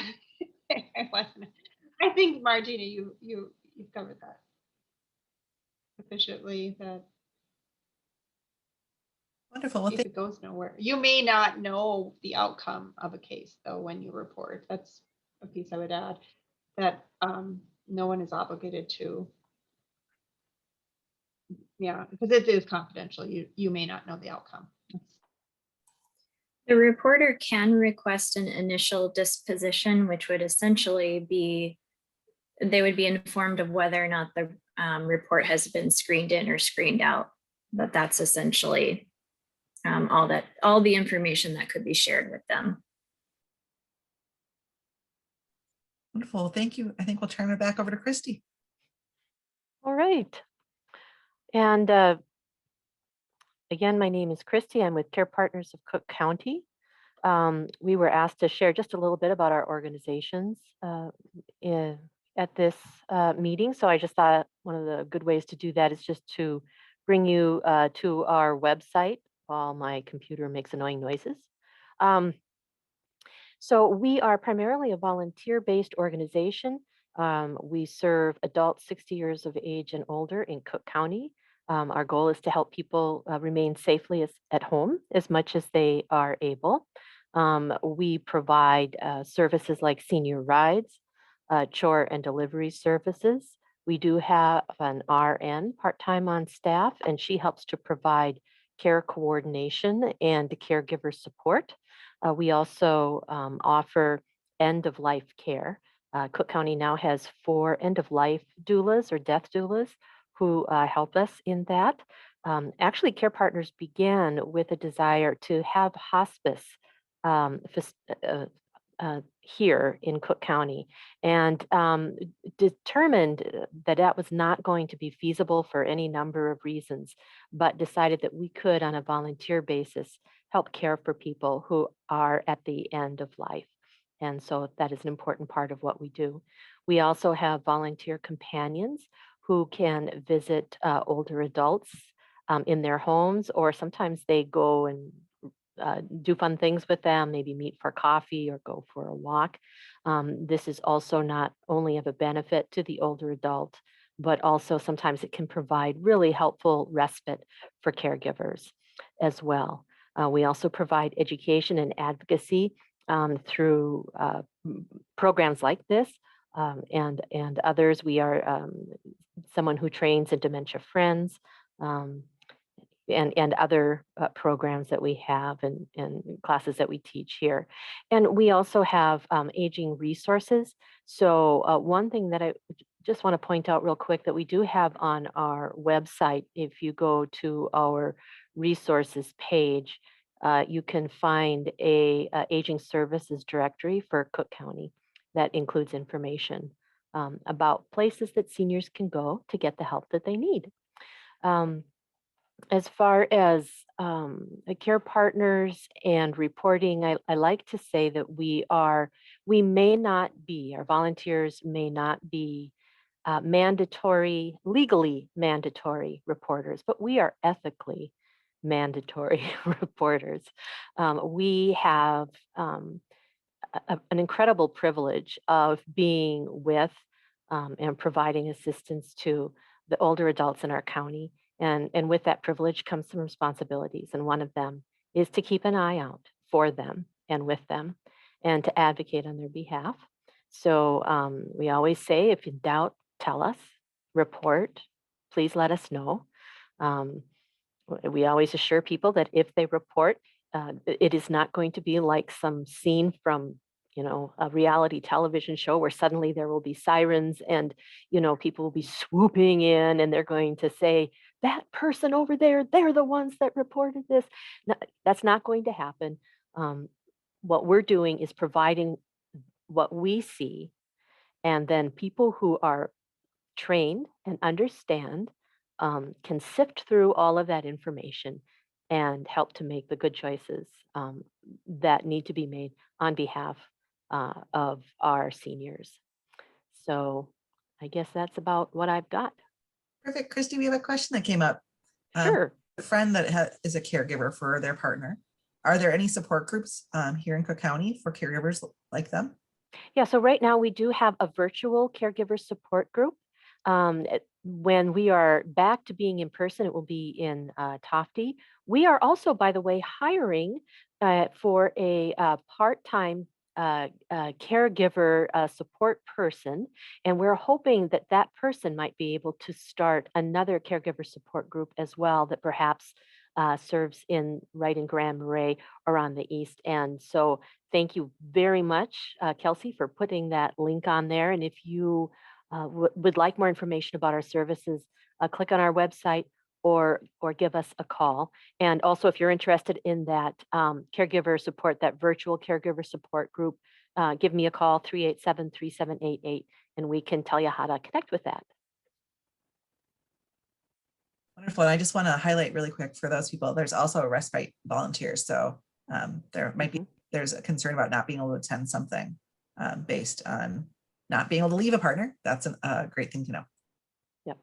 I wasn't. I think Martina, you've covered that efficiently. That Wonderful. Well, if it goes nowhere, you may not know the outcome of a case though when you report. That's a piece I would add, that no one is obligated to. Yeah, because it is confidential. You may not know the outcome. The reporter can request an initial disposition, which would essentially be, they would be informed of whether or not the report has been screened in or screened out. But that's essentially all the information that could be shared with them. wonderful. Thank you. I think we'll turn it back over to Christy. All right. And again, my name is Christy. I'm with Care Partners of Cook County. We were asked to share just a little bit about our organizations at this meeting. So I just thought one of the good ways to do that is just to bring you to our website while my computer makes annoying noises. So we are primarily a volunteer-based organization. We serve adults 60 years of age and older in Cook County. Our goal is to help people remain safely at home as much as they are able. We provide services like senior rides, chore and delivery services. We do have an RN part-time on staff, and she helps to provide care coordination and caregiver support. We also offer end-of-life care. Cook County now has 4 end-of-life doulas or death doulas who help us in that. Actually, Care Partners began with a desire to have hospice here in Cook County, and determined that that was not going to be feasible for any number of reasons, but decided that we could, on a volunteer basis, help care for people who are at the end of life. And so that is an important part of what we do. We also have volunteer companions who can visit older adults in their homes, or sometimes they go and do fun things with them, maybe meet for coffee or go for a walk. This is also not only of a benefit to the older adult, but also sometimes it can provide really helpful respite for caregivers as well. We also provide education and advocacy through programs like this and others. We are someone who trains in Dementia Friends, and other programs that we have and classes that we teach here. And we also have aging resources. So one thing that I just want to point out real quick that we do have on our website, if you go to our resources page, you can find a aging services directory for Cook County that includes information about places that seniors can go to get the help that they need. As far as Care Partners and reporting, I like to say that we may not be, our volunteers may not be legally mandatory reporters, but we are ethically mandatory reporters. We have an incredible privilege of being with and providing assistance to the older adults in our county. And with that privilege comes some responsibilities. And one of them is to keep an eye out for them and with them and to advocate on their behalf. So we always say, if in doubt, tell us, report, please let us know. We always assure people that if they report, it is not going to be like some scene from a reality television show where suddenly there will be sirens and, people will be swooping in and they're going to say, that person over there, they're the ones that reported this. No, that's not going to happen. What we're doing is providing what we see, and then people who are trained and understand can sift through all of that information and help to make the good choices that need to be made on behalf of our seniors. So I guess that's about what I've got. Perfect. Christy, we have a question that came up. Sure. A friend that is a caregiver for their partner. Are there any support groups here in Cook County for caregivers like them? Yeah, so right now we do have a virtual caregiver support group. When we are back to being in person, it will be in Tofte. We are also, by the way, hiring for a part-time caregiver support person, and we're hoping that that person might be able to start another caregiver support group as well that perhaps serves right in Grand Marais or on the East End. So thank you very much, Kelsey, for putting that link on there. And if you would like more information about our services, click on our website or give us a call. And also, if you're interested in that caregiver support, that virtual caregiver support group, give me a call, 387-3788, and we can tell you how to connect with that. Wonderful. And I just want to highlight really quick for those people, there's also a respite volunteer. So there might be, there's a concern about not being able to attend something based on not being able to leave a partner. That's a great thing to know. Yep.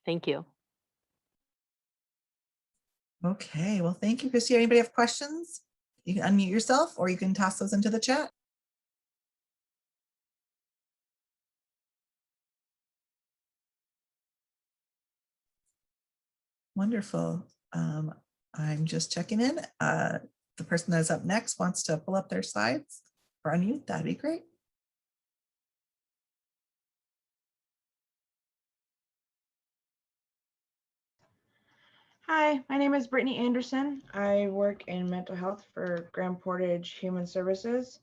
Thank you. Okay, well, thank you, Christy. Anybody have questions? You can unmute yourself or you can toss those into the chat. Wonderful. I'm just checking in. The person that's up next wants to pull up their slides or unmute. That'd be great. Hi, my name is Brittany Anderson. I work in mental health for Grand Portage Human Services.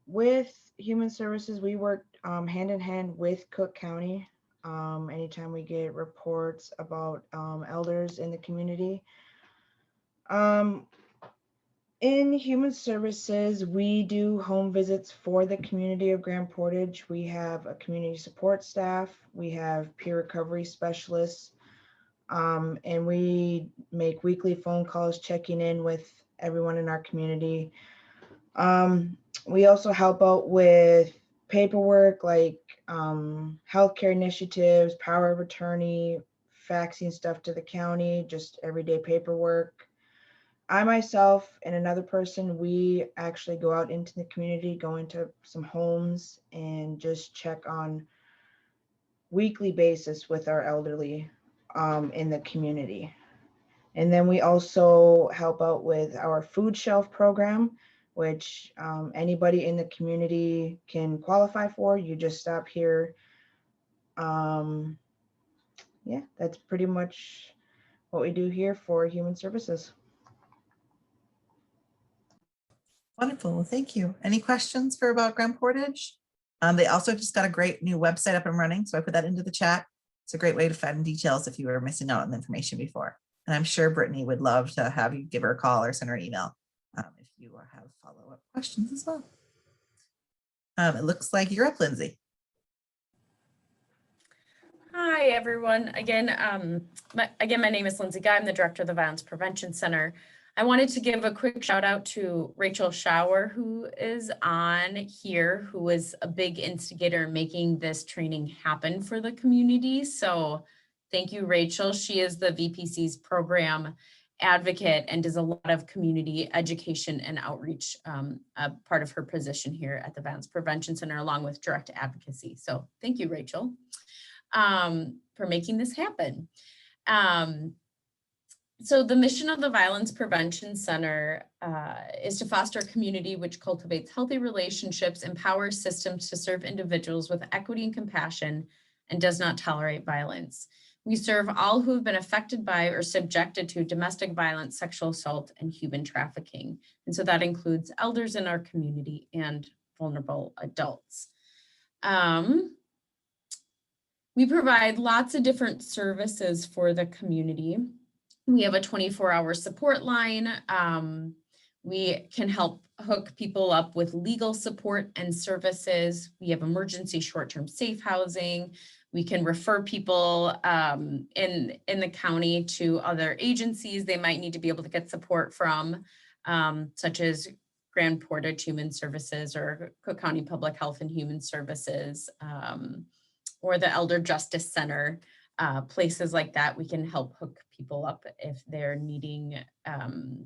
With Human Services, we work hand in hand with Cook County. Anytime we get reports about elders in the community. In Human Services, we do home visits for the community of Grand Portage. We have a community support staff. We have peer recovery specialists. And we make weekly phone calls checking in with everyone in our community. We also help out with paperwork like healthcare initiatives, power of attorney, faxing stuff to the county, just everyday paperwork. I myself and another person, we actually go out into the community, go into some homes and just check on weekly basis with our elderly in the community. And then we also help out with our food shelf program, which anybody in the community can qualify for. You just stop here. Yeah, that's pretty much what we do here for Human Services. Wonderful. Well, thank you. Any questions for about Grand Portage? They also just got a great new website up and running. So I put that into the chat. It's a great way to find details if you were missing out on the information before. And I'm sure Brittany would love to have you give her a call or send her an email if you have follow-up questions as well. It looks like you're up, Lindsay. Hi, everyone. Again, my name is Lindsay Guy. I'm the director of the Violence Prevention Center. I wanted to give a quick shout out to Rachel Schauer, who is on here, who was a big instigator in making this training happen for the community. So thank you, Rachel. She is the VPC's program advocate and does a lot of community education and outreach, part of her position here at the Violence Prevention Center, along with direct advocacy. So thank you, Rachel, for making this happen. So the mission of the Violence Prevention Center is to foster a community which cultivates healthy relationships, empowers systems to serve individuals with equity and compassion, and does not tolerate violence. We serve all who have been affected by or subjected to domestic violence, sexual assault, and human trafficking. And so that includes elders in our community and vulnerable adults. We provide lots of different services for the community. We have a 24-hour support line. We can help hook people up with legal support and services. We have emergency short-term safe housing. We can refer people in the county to other agencies they might need to be able to get support from, such as Grand Portage Human Services or Cook County Public Health and Human Services, or the Elder Justice Center. Places like that, we can help hook people up if they're needing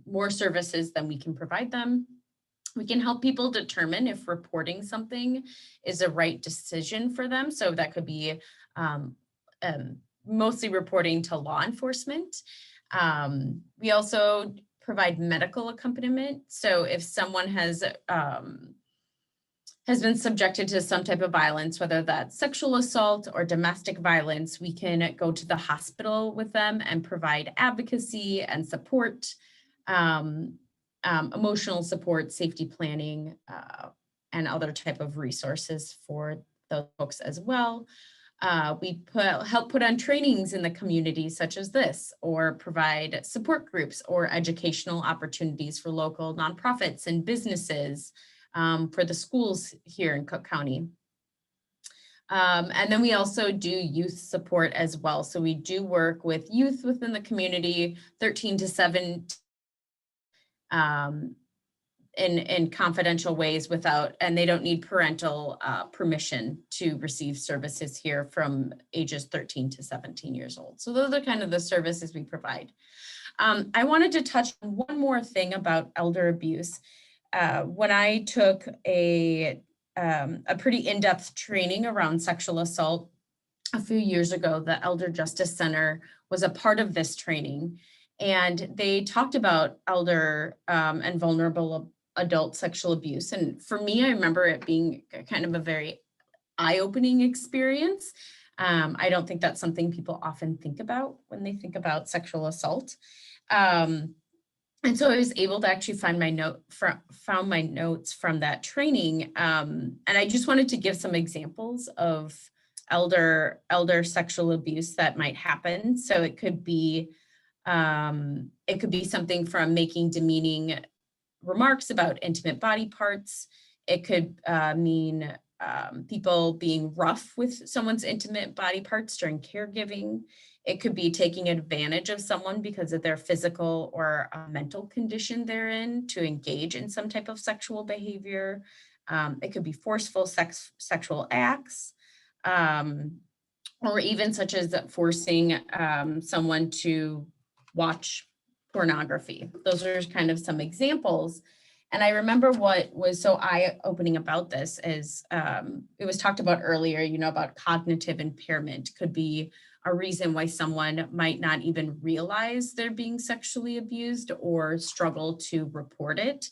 more services than we can provide them. We can help people determine if reporting something is a right decision for them. So that could be mostly reporting to law enforcement. We also provide medical accompaniment. So if someone has been subjected to some type of violence, whether that's sexual assault or domestic violence, we can go to the hospital with them and provide advocacy and support, emotional support, safety planning, and other type of resources for those folks as well. We help put on trainings in the community such as this, or provide support groups or educational opportunities for local nonprofits and businesses, for the schools here in Cook County. And then we also do youth support as well. So we do work with youth within the community, 13 to 17, in confidential ways and they don't need parental permission to receive services here from ages 13 to 17 years old. So those are kind of the services we provide. I wanted to touch on one more thing about elder abuse. When I took a pretty in-depth training around sexual assault a few years ago, the Elder Justice Center was a part of this training, and they talked about elder and vulnerable adult sexual abuse. And for me, I remember it being kind of a very eye-opening experience. I don't think that's something people often think about when they think about sexual assault. And so I was able to actually found my notes from that training. And I just wanted to give some examples of elder sexual abuse that might happen. So it could be something from making demeaning remarks about intimate body parts. It could mean people being rough with someone's intimate body parts during caregiving. It could be taking advantage of someone because of their physical or mental condition they're in to engage in some type of sexual behavior. It could be forceful sexual acts, or even such as forcing someone to watch pornography. Those are kind of some examples. And I remember what was so eye-opening about this is it was talked about earlier, about cognitive impairment could be a reason why someone might not even realize they're being sexually abused or struggle to report it.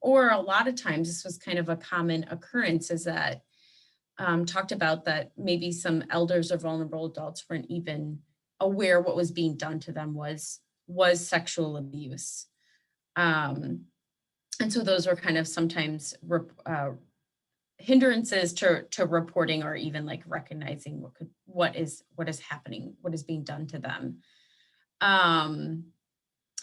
Or a lot of times, this was kind of a common occurrence, is that talked about that maybe some elders or vulnerable adults weren't even aware what was being done to them was sexual abuse. And so those were kind of sometimes hindrances to reporting, or even like recognizing what is happening, what is being done to them. I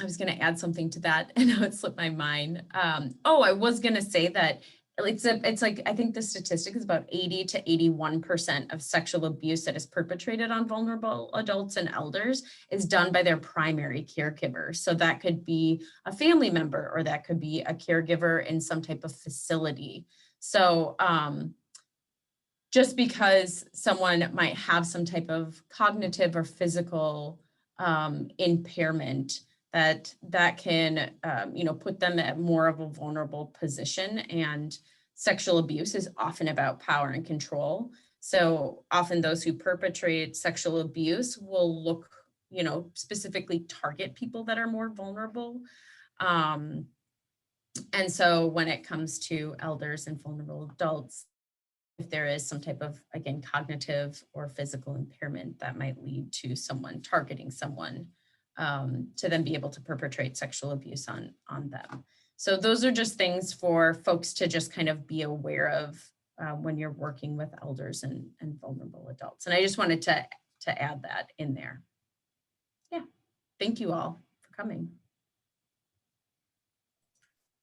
was going to add something to that, and now it slipped my mind. I was going to say that it's like, I think the statistic is about 80 to 81% of sexual abuse that is perpetrated on vulnerable adults and elders is done by their primary caregiver. So that could be a family member, or that could be a caregiver in some type of facility. So just because someone might have some type of cognitive or physical impairment, that can put them at more of a vulnerable position. And sexual abuse is often about power and control. So often those who perpetrate sexual abuse will look, specifically target people that are more vulnerable. And so when it comes to elders and vulnerable adults, if there is some type of, again, cognitive or physical impairment, that might lead to someone targeting someone to then be able to perpetrate sexual abuse on them. So those are just things for folks to just kind of be aware of when you're working with elders and vulnerable adults. And I just wanted to add that in there. Yeah, thank you all for coming.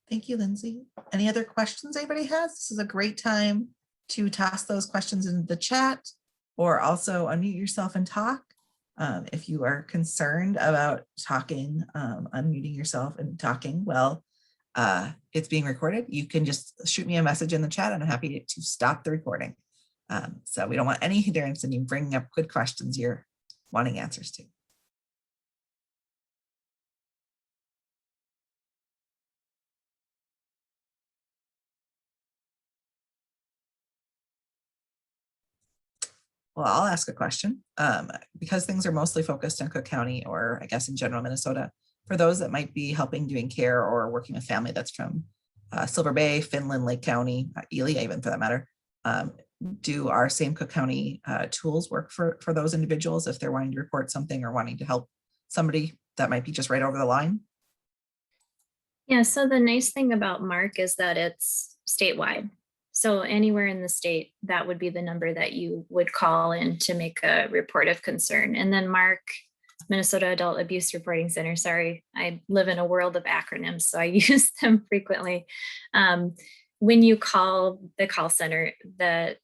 Thank you, Lindsay. Any other questions anybody has? This is a great time to toss those questions in the chat, or also unmute yourself and talk. If you are concerned about talking, unmuting yourself and talking, well, it's being recorded. You can just shoot me a message in the chat and I'm happy to stop the recording. So we don't want any hindrance in you bringing up good questions you're wanting answers to. Well, I'll ask a question. Because things are mostly focused on Cook County, or I guess in general Minnesota, for those that might be helping doing care or working with family that's from Silver Bay, Finland, Lake County, Ely, even for that matter, do our same Cook County tools work for those individuals if they're wanting to report something or wanting to help somebody that might be just right over the line? Yeah, so the nice thing about MARC is that it's statewide. So anywhere in the state, that would be the number that you would call in to make a report of concern. And then MARC, Minnesota Adult Abuse Reporting Center, sorry, I live in a world of acronyms, so I use them frequently. When you call the call center, the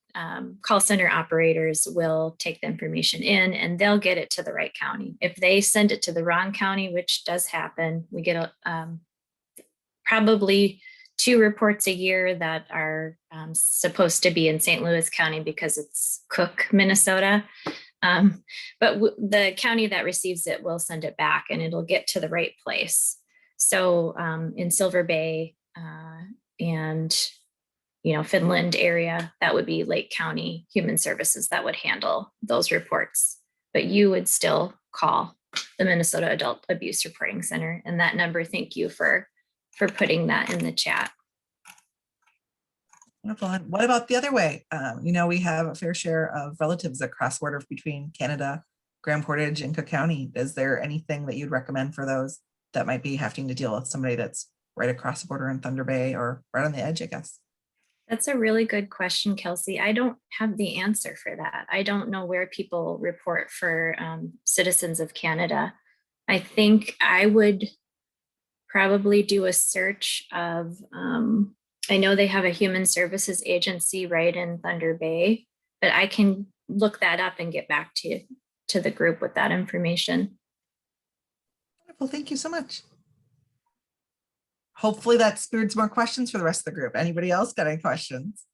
call center operators will take the information in and they'll get it to the right county. If they send it to the wrong county, which does happen, we get probably 2 reports a year that are supposed to be in St. Louis County because it's Cook, Minnesota. But the county that receives it will send it back and it'll get to the right place. So in Silver Bay and Finland area, that would be Lake County Human Services that would handle those reports. But you would still call the Minnesota Adult Abuse Reporting Center, and that number, thank you for putting that in the chat. Wonderful. And what about the other way? We have a fair share of relatives that cross border between Canada, Grand Portage, and Cook County. Is there anything that you'd recommend for those that might be having to deal with somebody that's right across the border in Thunder Bay or right on the edge, I guess? That's a really good question, Kelsey. I don't have the answer for that. I don't know where people report for citizens of Canada. I think I would probably do a search of, I know they have a human services agency right in Thunder Bay, but I can look that up and get back to the group with that information. Wonderful. Thank you so much. Hopefully that spurred more questions for the rest of the group. Anybody else got any questions?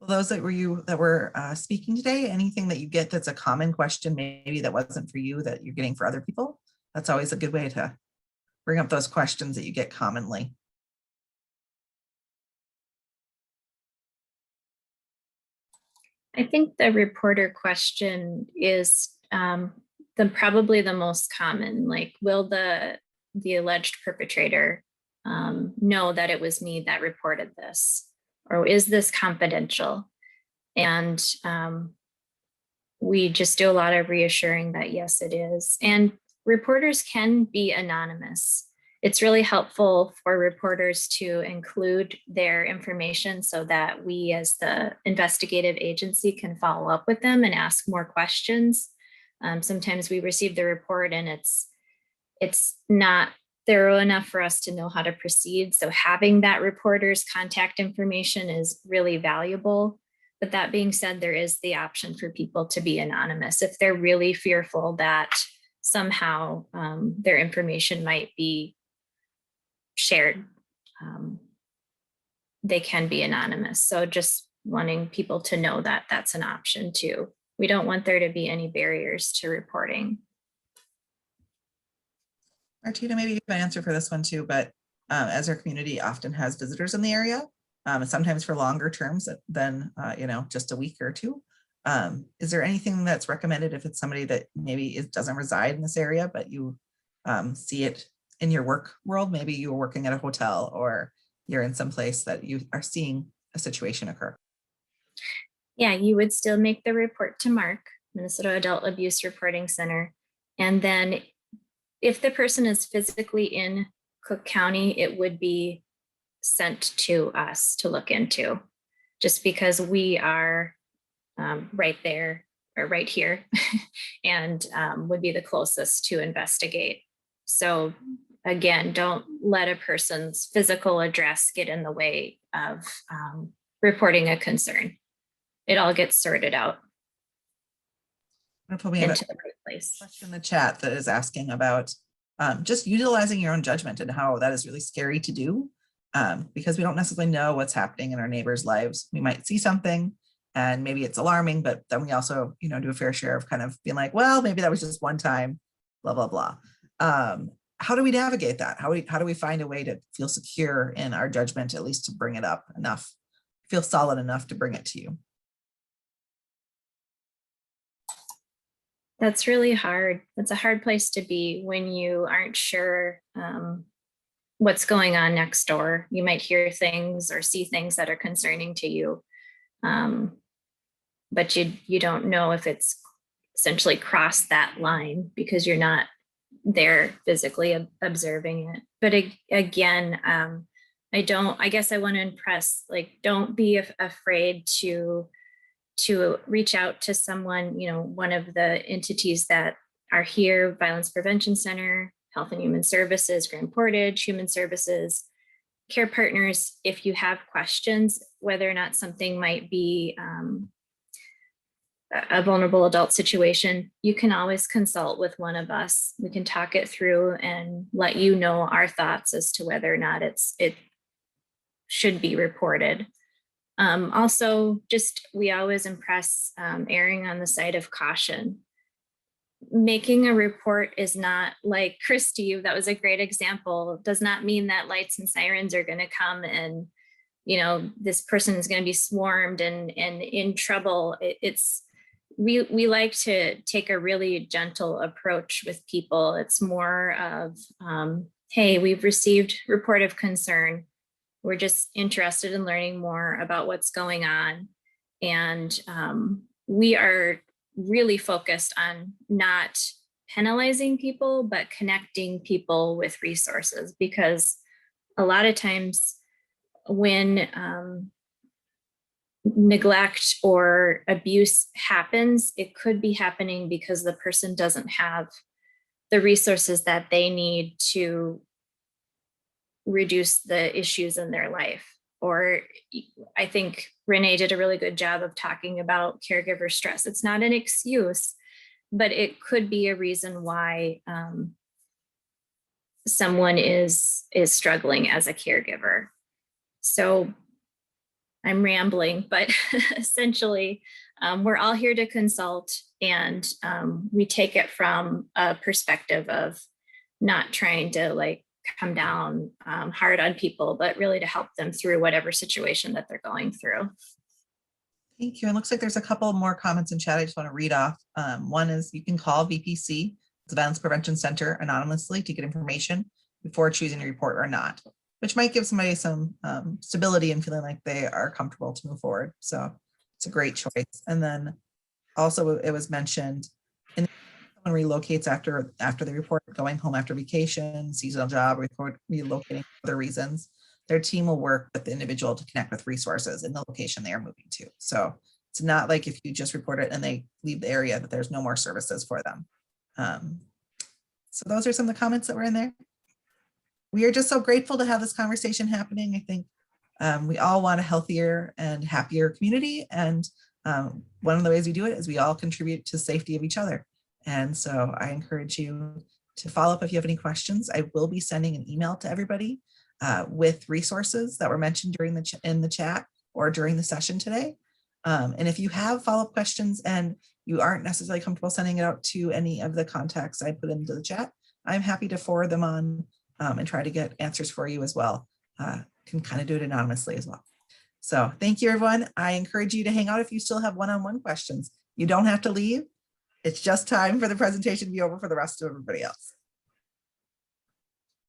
Well, those that were speaking today, anything that you get that's a common question, maybe that wasn't for you that you're getting for other people, that's always a good way to bring up those questions that you get commonly. I think the reporter question is probably the most common. Like, will the alleged perpetrator know that it was me that reported this, or is this confidential? And we just do a lot of reassuring that yes, it is. And reporters can be anonymous. It's really helpful for reporters to include their information so that we as the investigative agency can follow up with them and ask more questions. Sometimes we receive the report and it's not thorough enough for us to know how to proceed. So having that reporter's contact information is really valuable. But that being said, there is the option for people to be anonymous if they're really fearful that somehow their information might be shared. They can be anonymous. So just wanting people to know that that's an option too. We don't want there to be any barriers to reporting. Martina, maybe you have an answer for this one too, but as our community often has visitors in the area, and sometimes for longer terms than just a week or two. Is there anything that's recommended if it's somebody that maybe doesn't reside in this area, but you see it in your work world? Maybe you're working at a hotel or you're in some place that you are seeing a situation occur. Yeah, you would still make the report to MARC, Minnesota Adult Abuse Reporting Center. And then if the person is physically in Cook County, it would be sent to us to look into, just because we are right there or right here and would be the closest to investigate. So again, don't let a person's physical address get in the way of reporting a concern. It all gets sorted out We have into the right place. question in the chat that is asking about just utilizing your own judgment and how that is really scary to do because we don't necessarily know what's happening in our neighbors' lives. We might see something and maybe it's alarming, but then we also, do a fair share of kind of being like, well, maybe that was just one time, blah, blah, blah. How do we navigate that? How do we find a way to feel secure in our judgment, at least to bring it up enough, feel solid enough to bring it to you? That's really hard. That's a hard place to be when you aren't sure what's going on next door. You might hear things or see things that are concerning to you, but you don't know if it's essentially crossed that line because you're not there physically observing it. But again, I guess I want to impress, like, don't be afraid to to reach out to someone, one of the entities that are here, Violence Prevention Center, Health and Human Services, Grand Portage, Human Services, Care Partners, if you have questions, whether or not something might be a vulnerable adult situation, you can always consult with one of us. We can talk it through and let you know our thoughts as to whether or not it should be reported. Also, we always impress erring on the side of caution. Making a report is not like Christy, that was a great example, does not mean that lights and sirens are going to come and, this person is going to be swarmed and in trouble. We like to take a really gentle approach with people. It's more of, hey, we've received report of concern. We're just interested in learning more about what's going on. And we are really focused on not penalizing people, but connecting people with resources, because a lot of times when neglect or abuse happens, it could be happening because the person doesn't have the resources that they need to reduce the issues in their life. Or I think Renee did a really good job of talking about caregiver stress. It's not an excuse, but it could be a reason why someone is struggling as a caregiver. So I'm rambling, but essentially we're all here to consult, and we take it from a perspective of not trying to come down hard on people, but really to help them through whatever situation that they're going through. Thank you. It looks like there's a couple more comments in chat I just want to read off. One is you can call VPC, the Violence Prevention Center, anonymously to get information before choosing to report or not, which might give somebody some stability and feeling like they are comfortable to move forward. So it's a great choice. And then also it was mentioned, in someone relocates after the report, going home after vacation, seasonal job, relocating for other reasons, their team will work with the individual to connect with resources in the location they are moving to. So it's not like if you just report it and they leave the area that there's no more services for them. So those are some of the comments that were in there. We are just so grateful to have this conversation happening. I think we all want a healthier and happier community. And one of the ways we do it is we all contribute to the safety of each other. And so I encourage you to follow up if you have any questions. I will be sending an email to everybody with resources that were mentioned during in the chat or during the session today. And if you have follow-up questions and you aren't necessarily comfortable sending it out to any of the contacts I put into the chat, I'm happy to forward them on and try to get answers for you as well. Can kind of do it anonymously as well. So thank you, everyone. I encourage you to hang out if you still have one-on-one questions. You don't have to leave. It's just time for the presentation to be over for the rest of everybody else.